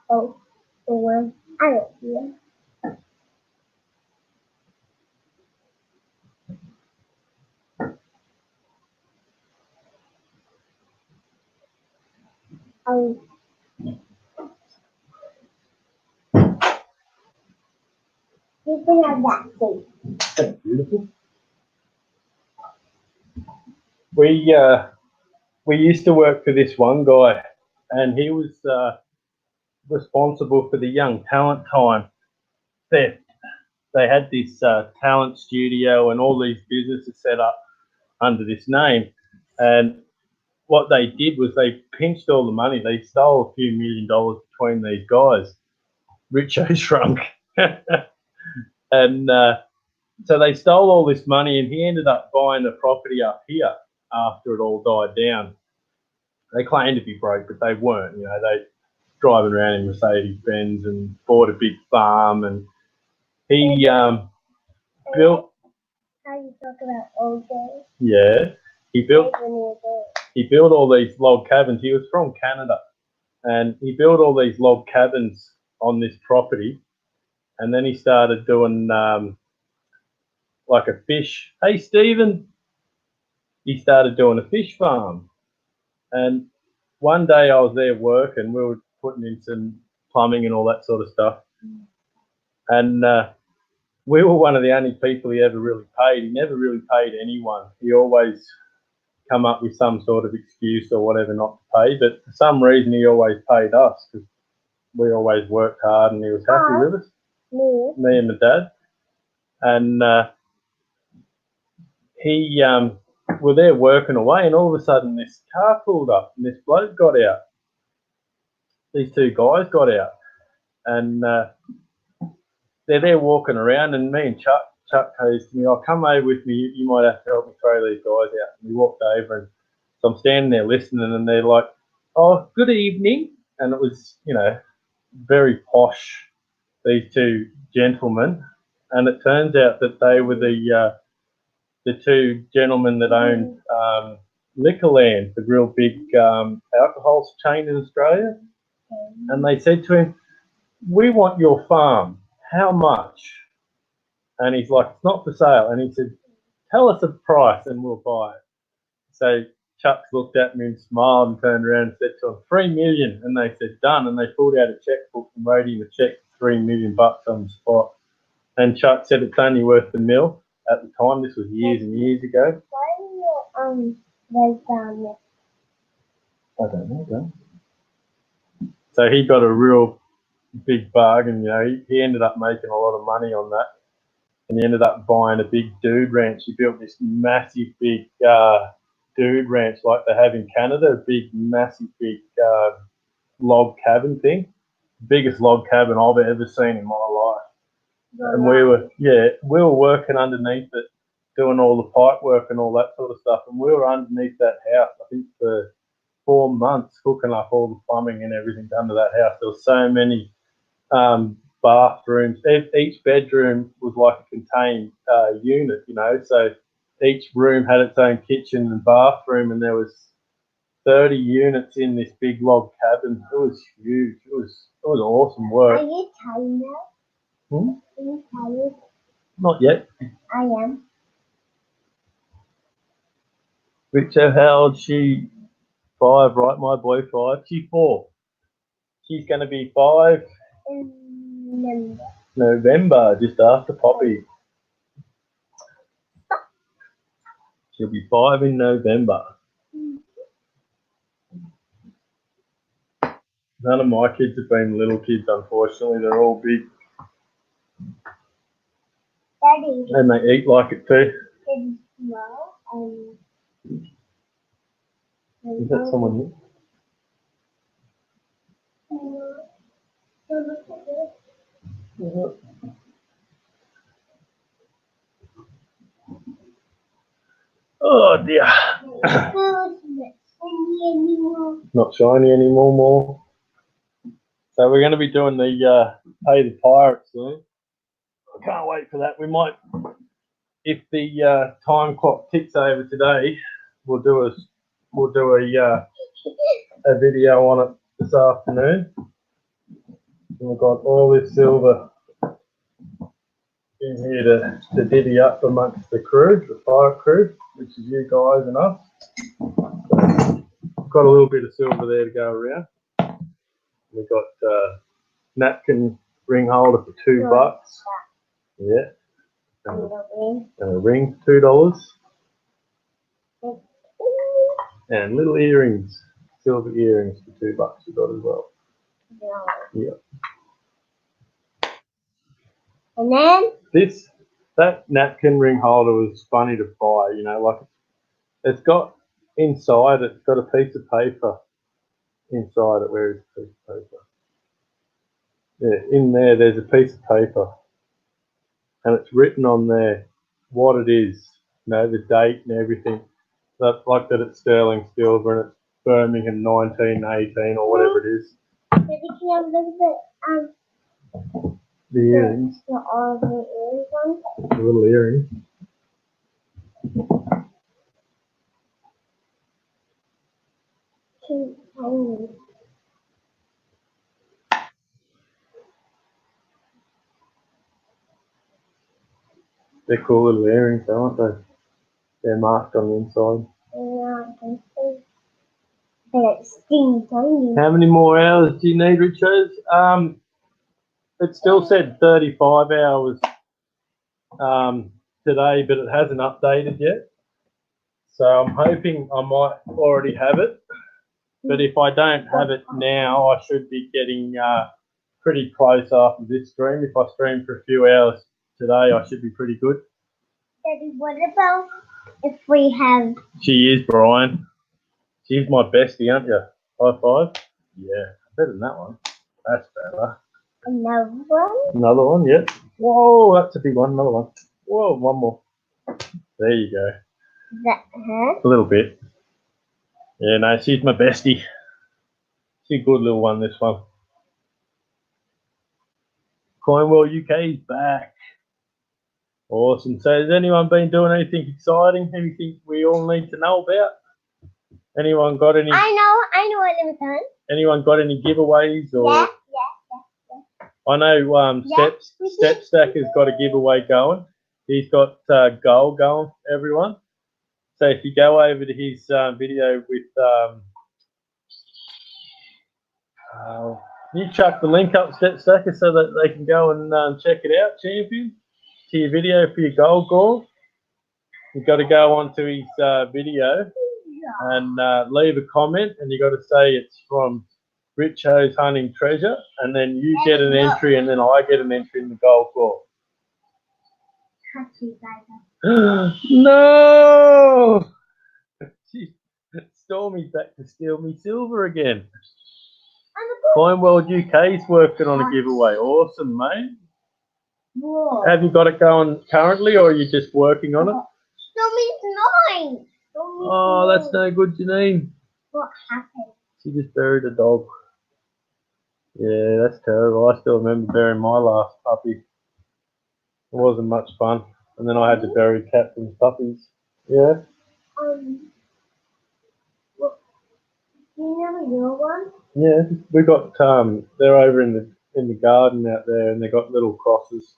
hole. The one I don't hear. Oh. You can have that thing. That's beautiful. We used to work for this one guy, and he was responsible for the young talent time theft. They had this talent studio and all these businesses set up under this name. And what they did was they pinched all the money. They stole a few $1 million between these guys. Richo shrunk. And so they stole all this money, and he ended up buying a property up here after it all died down. They claimed to be broke, but they weren't. They driving around in Mercedes Benz and bought a big farm, and he built. How you talk about old days? Yeah, he built all these log cabins. He was from Canada, and he built all these log cabins on this property, and then he started doing like a fish. Hey, Stephen. He started doing a fish farm, and one day I was there working. We were putting in some plumbing and all that sort of stuff, and we were one of the only people he ever really paid. He never really paid anyone. He always come up with some sort of excuse or whatever not to pay, but for some reason he always paid us because we always worked hard and he was happy with us. Me and my dad. And he were there working away, and all of a sudden this car pulled up and this bloke got out. These two guys got out, and they're there walking around, and me and Chuck goes to me, "Oh, come over with me. You might have to help me throw these guys out." And we walked over, and so I'm standing there listening, and they're like, "Oh, good evening," and it was very posh, these two gentlemen, and it turns out that they were the two gentlemen that owned Liquorland, the real big alcohol chain in Australia, and they said to him, "We want your farm. How much?" And he's like, "It's not for sale." And he said, "Tell us a price and we'll buy it." So Chuck looked at me and smiled and turned around and said to him, $3 million. And they said, "Done." And they pulled out a checkbook and wrote him a check for $3 million on the spot. And Chuck said it's only worth $1 million at the time. This was years and years ago. Why are your legs down there? I don't know. So he got a real big bargain. You know, he ended up making a lot of money on that, and he ended up buying a big dude ranch. He built this massive big dude ranch like they have in Canada, a big, massive, big log cabin thing, biggest log cabin I've ever seen in my life. And we were working underneath it, doing all the pipe work and all that sort of stuff. And we were underneath that house, I think, for 4 months, hooking up all the plumbing and everything under that house. There were so many bathrooms. Each bedroom was like a contained unit, you know. So each room had its own kitchen and bathroom, and there was 30 units in this big log cabin. It was huge. It was awesome work. Are you tired now? Hmm? Are you tired? Not yet. I am. Richo, how old is she? 5, right? My boy 5. She's 4. She's going to be 5 In November, just after Poppy. She'll be 5 in November. None of my kids have been little kids, unfortunately. They're all big. Daddy. And they eat like it too. Small Is that someone here? Oh dear. Not shiny anymore, more. So we're going to be doing the Pay the Pirates soon. I can't wait for that. We might, if the time clock ticks over today, we'll do a video on it this afternoon. And we've got all this silver in here to divvy up amongst the crew, the fire crew, which is you guys and us. Got a little bit of silver there to go around. We've got napkin ring holder for $2. Yeah. And a ring, $2. And little earrings, silver earrings for $2 you got as well. Yeah. And then that napkin ring holder was funny to buy, you know, like it's got inside, it's got a piece of paper inside it. Where is the piece of paper? Yeah, in there's a piece of paper, and it's written on there what it is, you know, the date and everything. That's like that it's sterling silver and it's Birmingham 1918 or whatever it is. Daddy, can you look at The earrings. all the earrings on? The little earrings. Too tiny. They're cool little earrings, aren't they? They're marked on the inside. Yeah, I can see. They're skinny tiny. How many more hours do you need, Richos? It still said 35 hours today, but it hasn't updated yet. So I'm hoping I might already have it. But if I don't have it now, I should be getting pretty close after this stream. If I stream for a few hours today, I should be pretty good. Daddy, what about if we have... She is, Brian. She's my bestie, aren't you? High 5? Yeah, better than that one. That's better. Another one? Another one, yeah. Whoa, that's a big one. Another one. Whoa, one more. There you go. Is that her? A little bit. Yeah, no, she's my bestie. She's a good little one, this one. Coinwell UK is back. Awesome. So has anyone been doing anything exciting? Anything we all need to know about? Anyone got any? I know what I'm doing. Anyone got any giveaways or? Yeah. I know Step Stacker's got a giveaway going. He's got gold going for everyone. So if you go over to his video with, you chuck the link up, Step Stacker, so that they can go and check it out, champion, to your video for your gold gore. You've got to go onto his video and leave a comment, and you got to say it's from Richo's Hunting Treasure, and then you get an entry, and then I get an entry in the gold claw. No! Stormy's back to steal me silver again. Coin World UK's working on a giveaway. Awesome, mate. Whoa. Have you got it going currently, or are you just working on it? Stormy's 9. Oh, that's no good, Janine. What happened? She just buried a dog. Yeah, that's terrible. I still remember burying my last puppy. It wasn't much fun. And then I had to bury Captain's puppies. Yeah. Well, do you know your one? Yeah, we got they're over in the garden out there, and they got little crosses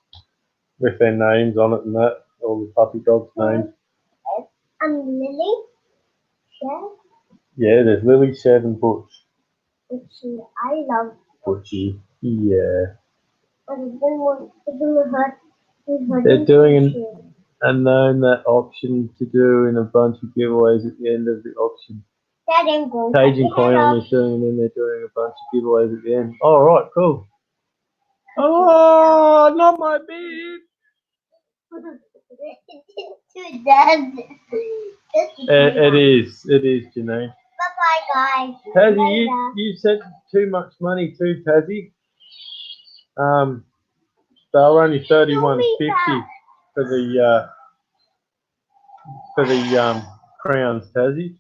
with their names on it and that, all the puppy dogs' names. Lily, Chef, Yeah, there's Lily, Chev, and Butch. Butchie. I love Butchie. Yeah. They're doing that auction to do in a bunch of giveaways at the end of the auction. Cage and Coin on is doing, and then they're doing a bunch of giveaways at the end. Oh, right, cool. Oh, not my bib. It is, Janine. Bye-bye, guys. Tassie, you sent too much money too, Tassie. They were only $31.50 for the crowns, Tassie.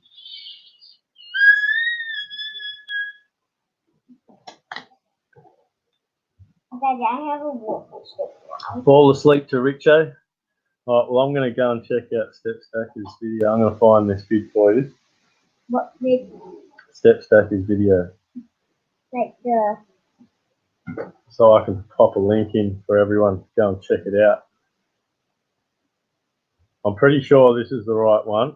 Daddy, I have a walking stick now. Fall asleep to Richo. Alright, well, I'm going to go and check out Step Stacker's video. I'm going to find this vid for you. What video? Step Stacker's video. Like the... So I can pop a link in for everyone to go and check it out. I'm pretty sure this is the right one.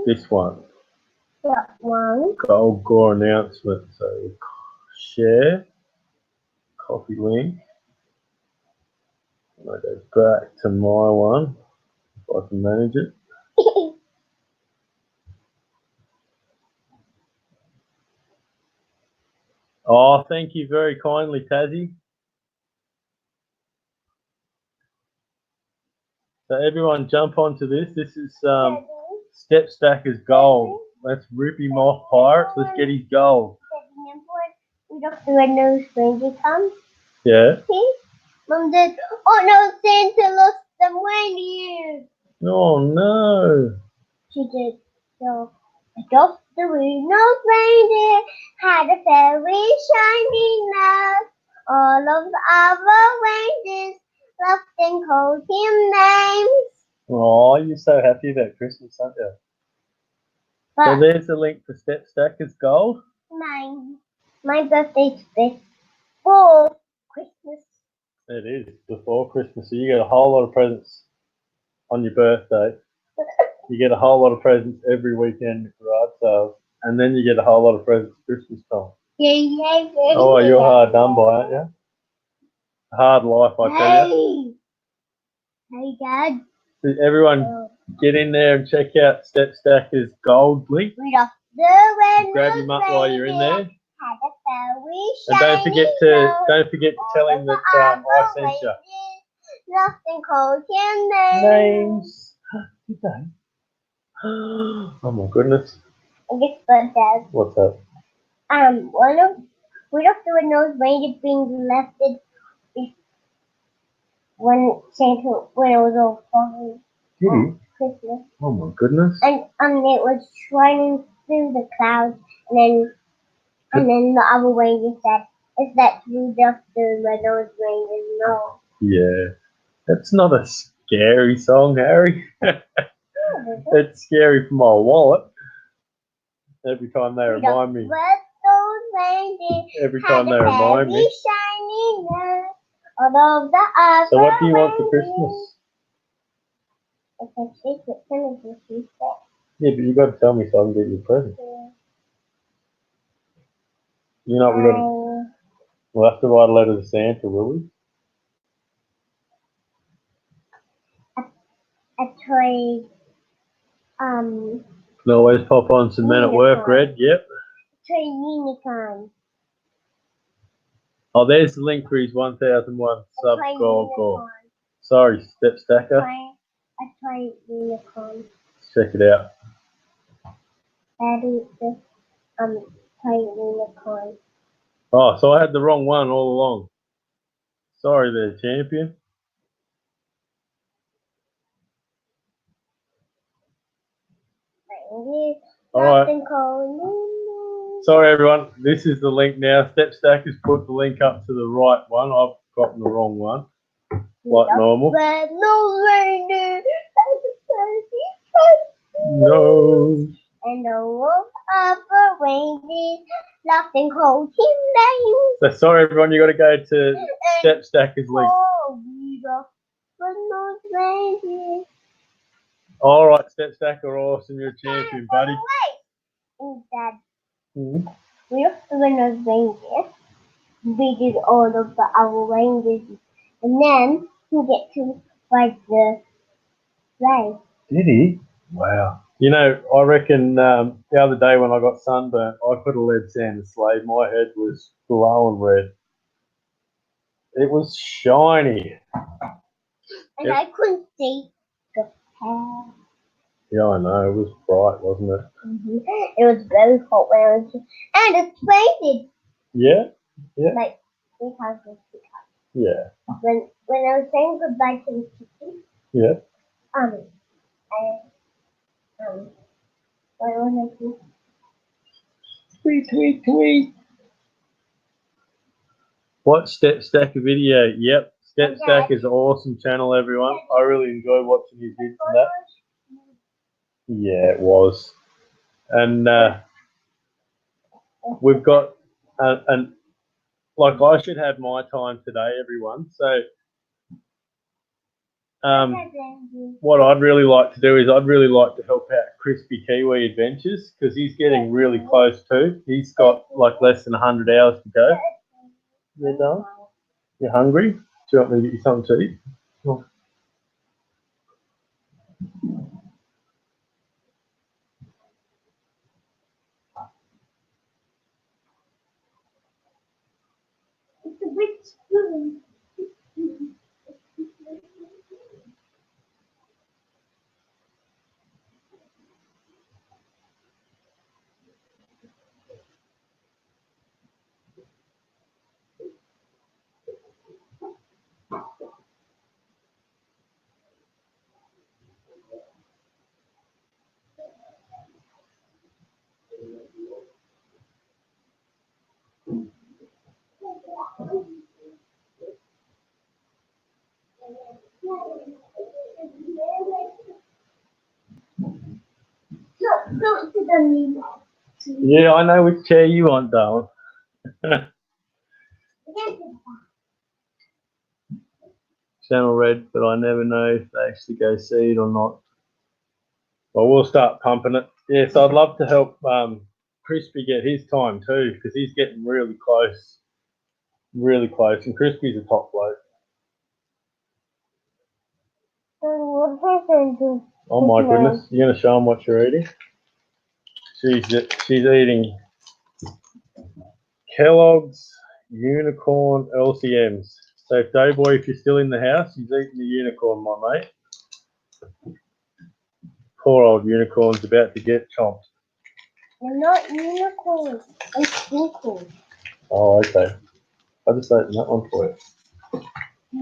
This one. That one. Gold Gore announcement. So share. Copy link. I go back to my one. If I can manage it. Oh, thank you very kindly, Tassie. So everyone jump onto this. This is Step Stacker's gold. Let's rip him off, Pirates. Let's get his gold. We don't do a no stranger comes. Yeah. See? Mom did. Oh no, Santa lost the reindeer. Oh no. She did. So, just the red-nosed reindeer had a very shiny nose. All of the other reindeers loved and called him names. Oh, you're so happy about Christmas, aren't you? But So there's the link for Step Stacker's gold. my birthday's before Christmas. It is before Christmas, so you get a whole lot of presents on your birthday. You get a whole lot of presents every weekend at garage sales, and then you get a whole lot of presents Christmas time. Yeah. Oh, you're hard done by, aren't you? A hard life, I tell you. Hey, Dad. So everyone, get in there and check out Step Stacker's gold link. Grab him up while you're in there. And don't forget to tell him that I sent you. Nothing called him Names. Did they? Oh my goodness. I guess but Dad. What's that? One of the red-nosed reindeer being left when it was all falling. Did he? Christmas. Oh my goodness. And it was shining through the clouds, and then the other reindeer said, "Is that Rudolph the red-nosed reindeer?" No. Yeah. That's not a scary song, Harry. It's scary for my wallet. Every time they remind me. Every time they remind me. So what do you want for Christmas? Yeah, but you got to tell me so I can get you a present. You know we'll have to write a letter to Santa, will we? A trade Can always pop on some Men at Work, Red. Yep. trade unicorn. Oh, there's the link for his 1001 sub goal. Sorry, Step Stacker. I trade unicorn. Check it out. That is the trade unicorn. Oh, so I had the wrong one all along. Sorry there, champion. Alright. Sorry everyone, this is the link now. Step Stacker's put the link up to the right one. I've gotten the wrong one. Like normal. No. And the wolf of the ranges laughed and called him names. So sorry everyone, you got to go to Step Stacker's link. Alright, Step Stacker, awesome. You're a champion, buddy. Dad, we're winners ranges. We did all of our ranges, and then we get to fight the play. Did he? Wow. You know, I reckon the other day when I got sunburnt, I put a lead sand sleeve. My head was glowing red. It was shiny. And I couldn't see the hair. Yeah, I know. It was bright, wasn't it? It was very hot when I was, and it rained. Yeah. Yeah. Like 3 times. Yeah. When I was saying goodbye to the kitchen. Yeah. What was I doing? Tweet, tweet, tweet. Watch Step Stacker video. Yep. Step Stacker is an awesome channel, everyone. I really enjoy watching his vids and that. Yeah, it was. And we've got, and like I should have my time today, everyone. So what I'd really like to do is I'd really like to help out Crispy Kiwi Adventures because he's getting really close too. He's got like less than 100 hours to go. You know? You hungry? Do you want me to get you something to eat? Oh. It's a bit spoon. Look to the knee. Yeah, I know which chair you want, darling. Channel red, but I never know if they actually go seed or not. Well, we'll start pumping it. Yeah, so I'd love to help Crispy get his time too because he's getting really close. Really close. And Crispy's a top bloke. Oh my goodness. You're going to show him what you're eating? She's eating Kellogg's Unicorn LCMs. So Doughboy, if you're still in the house, he's eating the unicorn, my mate. Poor old unicorn's about to get chomped. They're not unicorns. They're sneakers. Oh, okay. I'll just open that one for you.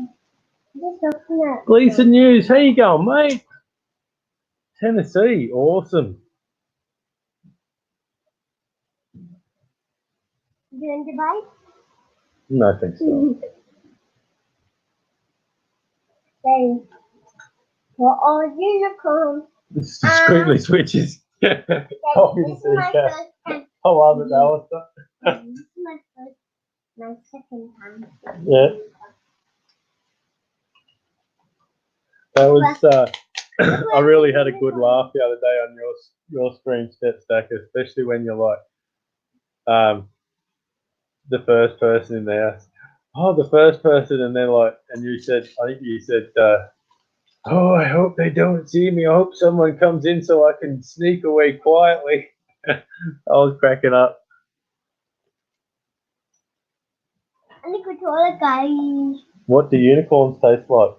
Gleason News, how you going, mate? Tennessee, awesome. You want to buy? No, thanks. Then for all unicorns. Discreetly switches. Talking to CK. I love it, Alistair. This is my second time. Yeah. That was, I really had a good laugh the other day on your stream, Step Stacker, especially when you're like, the first person in the house. Oh, the first person, and then like, and you said, I think you said, Oh, I hope they don't see me. I hope someone comes in so I can sneak away quietly. I was cracking up. And the controller, guys. What do unicorns taste like?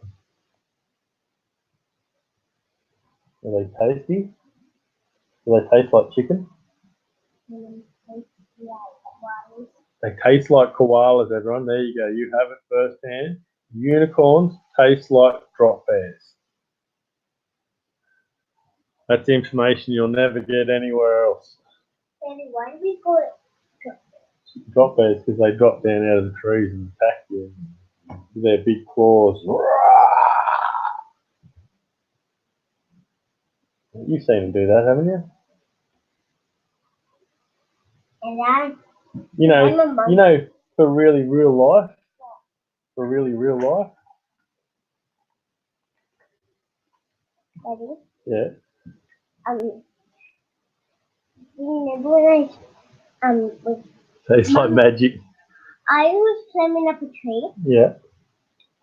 Are they tasty? Do they taste like chicken? They taste like koalas, everyone. There you go. You have it firsthand. Unicorns taste like drop bears. That's information you'll never get anywhere else. Daddy, why do we call it? Drop bears because they drop down out of the trees and attack you with their big claws. You've seen them do that, haven't you? And I, You know, for really real life. For really real life. Daddy, Yeah. remember when was Tastes like magic. I was climbing up a tree, Yeah.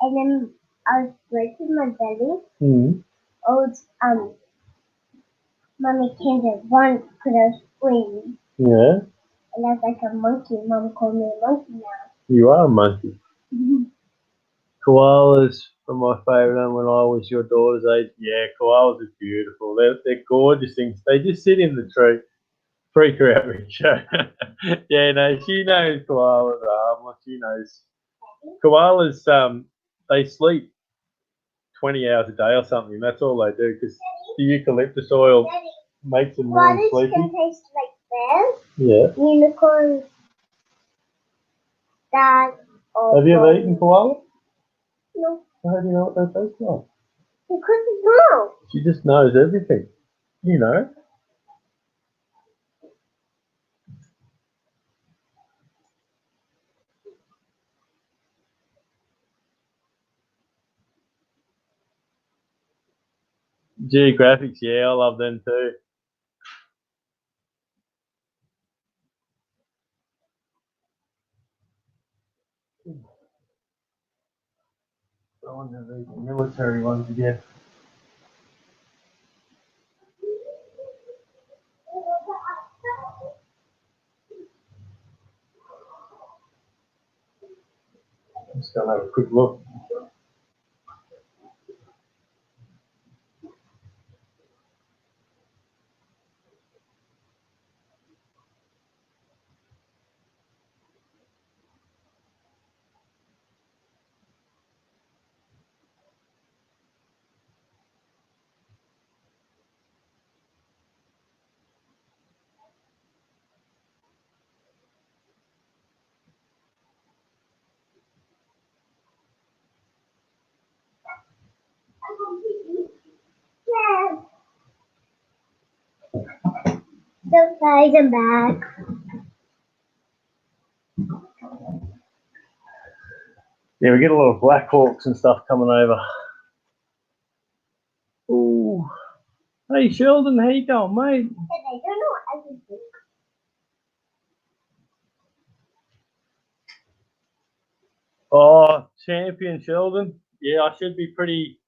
and then I was breaking my belly. Mm. Oh, Mommy came to run because I was screaming. Yeah. And I was like a monkey. Mom called me a monkey now. You are a monkey. Koalas are my favourite one when I was your daughter's age. Yeah, koalas are beautiful. They're gorgeous things. They just sit in the tree. Freak her out, Richo. Yeah, no, she knows koalas are harmless. She knows. Koalas, they sleep 20 hours a day or something. That's all they do because the eucalyptus oil makes them really sleepy. Koalas can taste like bears, Yeah. unicorns, that, or Have you ever eaten koala? No, How do you know what they taste like? because it's wrong. She just knows everything. You know. Geographics, yeah, I love them too. I wonder these military ones again. Just gonna have a quick look. So guys, I'm back. Yeah, we get a lot of Black Hawks and stuff coming over. Ooh. Hey Sheldon, how you going, mate? I don't know everything. Oh, champion Sheldon. Yeah, I should be pretty.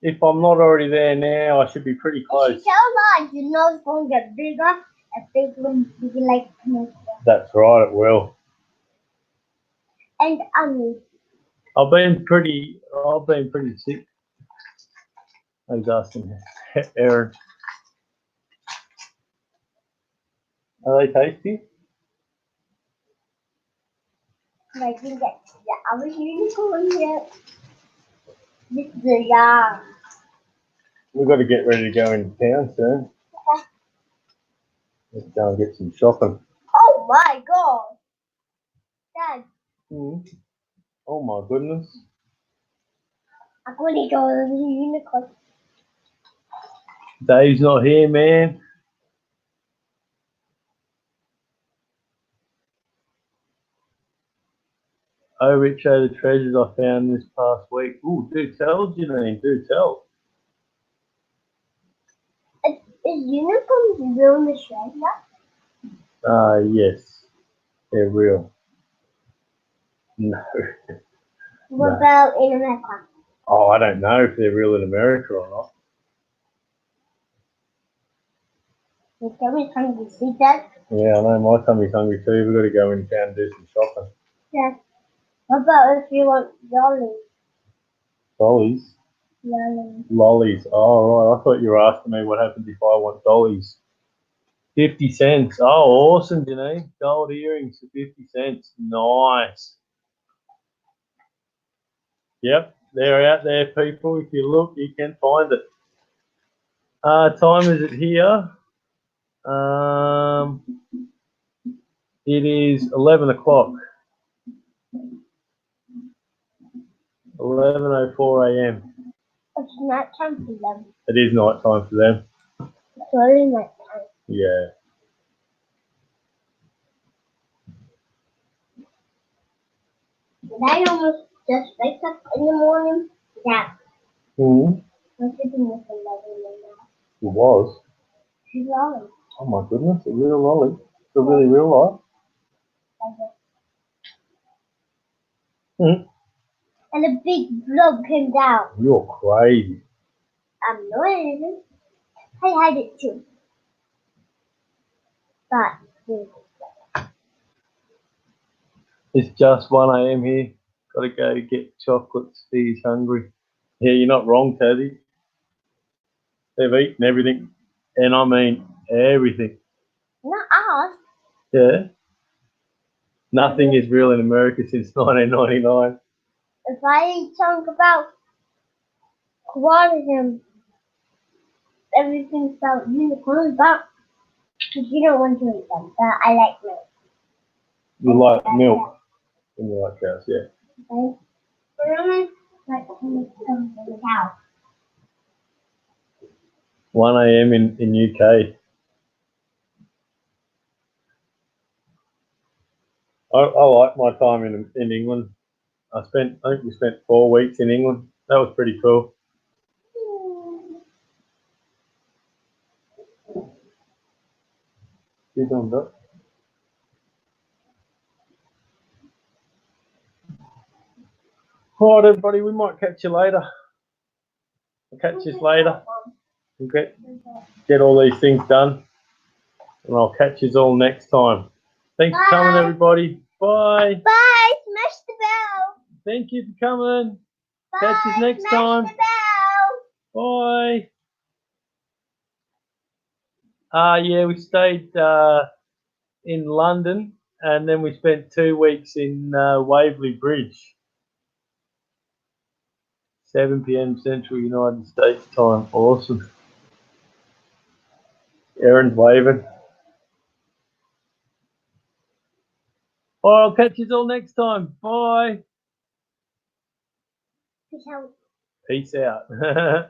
If I'm not already there now, I should be pretty close. If you tell that, you know it's going to get bigger. A big one, be like That's right, it will. And I've been pretty sick. I was asking Aaron. Are they tasty? I think that I was unicorn here. This is the yeah. We've got to get ready to go into town soon. Okay. Let's go and get some shopping. Oh my god. Dad, Oh my goodness. I'm going to go to the unicorn. Dave's not here, man. Oh, Richo, the treasures I found this past week. Ooh, do tell, Janine, do tell. Is unicorns real in the treasure? Yes, they're real. No. What No. about in America? Oh, I don't know if they're real in America or not. Your tummy's hungry, see that? Yeah, I know my tummy's hungry too. We've got to go in town and do some shopping. Yeah. What about if you want lollies? Dollies? Lollies. Lollies. Oh, right. I thought you were asking me what happens if I want dollies. 50 cents. Oh, awesome, Janine. Gold earrings for 50 cents. Nice. Yep, they're out there, people. If you look, you can find it. Time is it here? It is 11 o'clock. 11:04 a.m. It's night time for them. It is night time for them. It's early night time. Yeah. Did I almost just wake up in the morning? Yeah. Mm-hmm. I'm sleeping with a lolly now. It was. She's lolly. Oh my goodness, a real lolly. It's a really real life. Mm-hmm. And a big blob came down. You're crazy. I'm not even. I had it too. But It's just 1 a.m. here. Got to go to get chocolates. He's hungry. Yeah, you're not wrong, Tazzy. They've eaten everything. And I mean everything. not us. Yeah. Nothing is real in America since 1999. If I talk about koalas and everything about unicorns, but you don't want to eat them. But I like milk. You like milk and you like cows, yeah. Okay? But I like to come from the cow. 1 a.m. in UK. I like my time in England. I think we spent 4 weeks in England. That was pretty cool. You doing that? All right, everybody. We might catch you later. I'll catch you later. Okay. Get all these things done, and I'll catch you all next time. Thanks for coming, everybody. Bye. Bye. Smash the bell. Thank you for coming. Bye. Catch us next Smash time. the bell. Bye. Yeah, we stayed in London, and then we spent 2 weeks in Waverley Bridge. 7 p.m. Central United States time. Awesome. Erin's waving. I'll catch you all next time. Bye. Peace out. Peace out.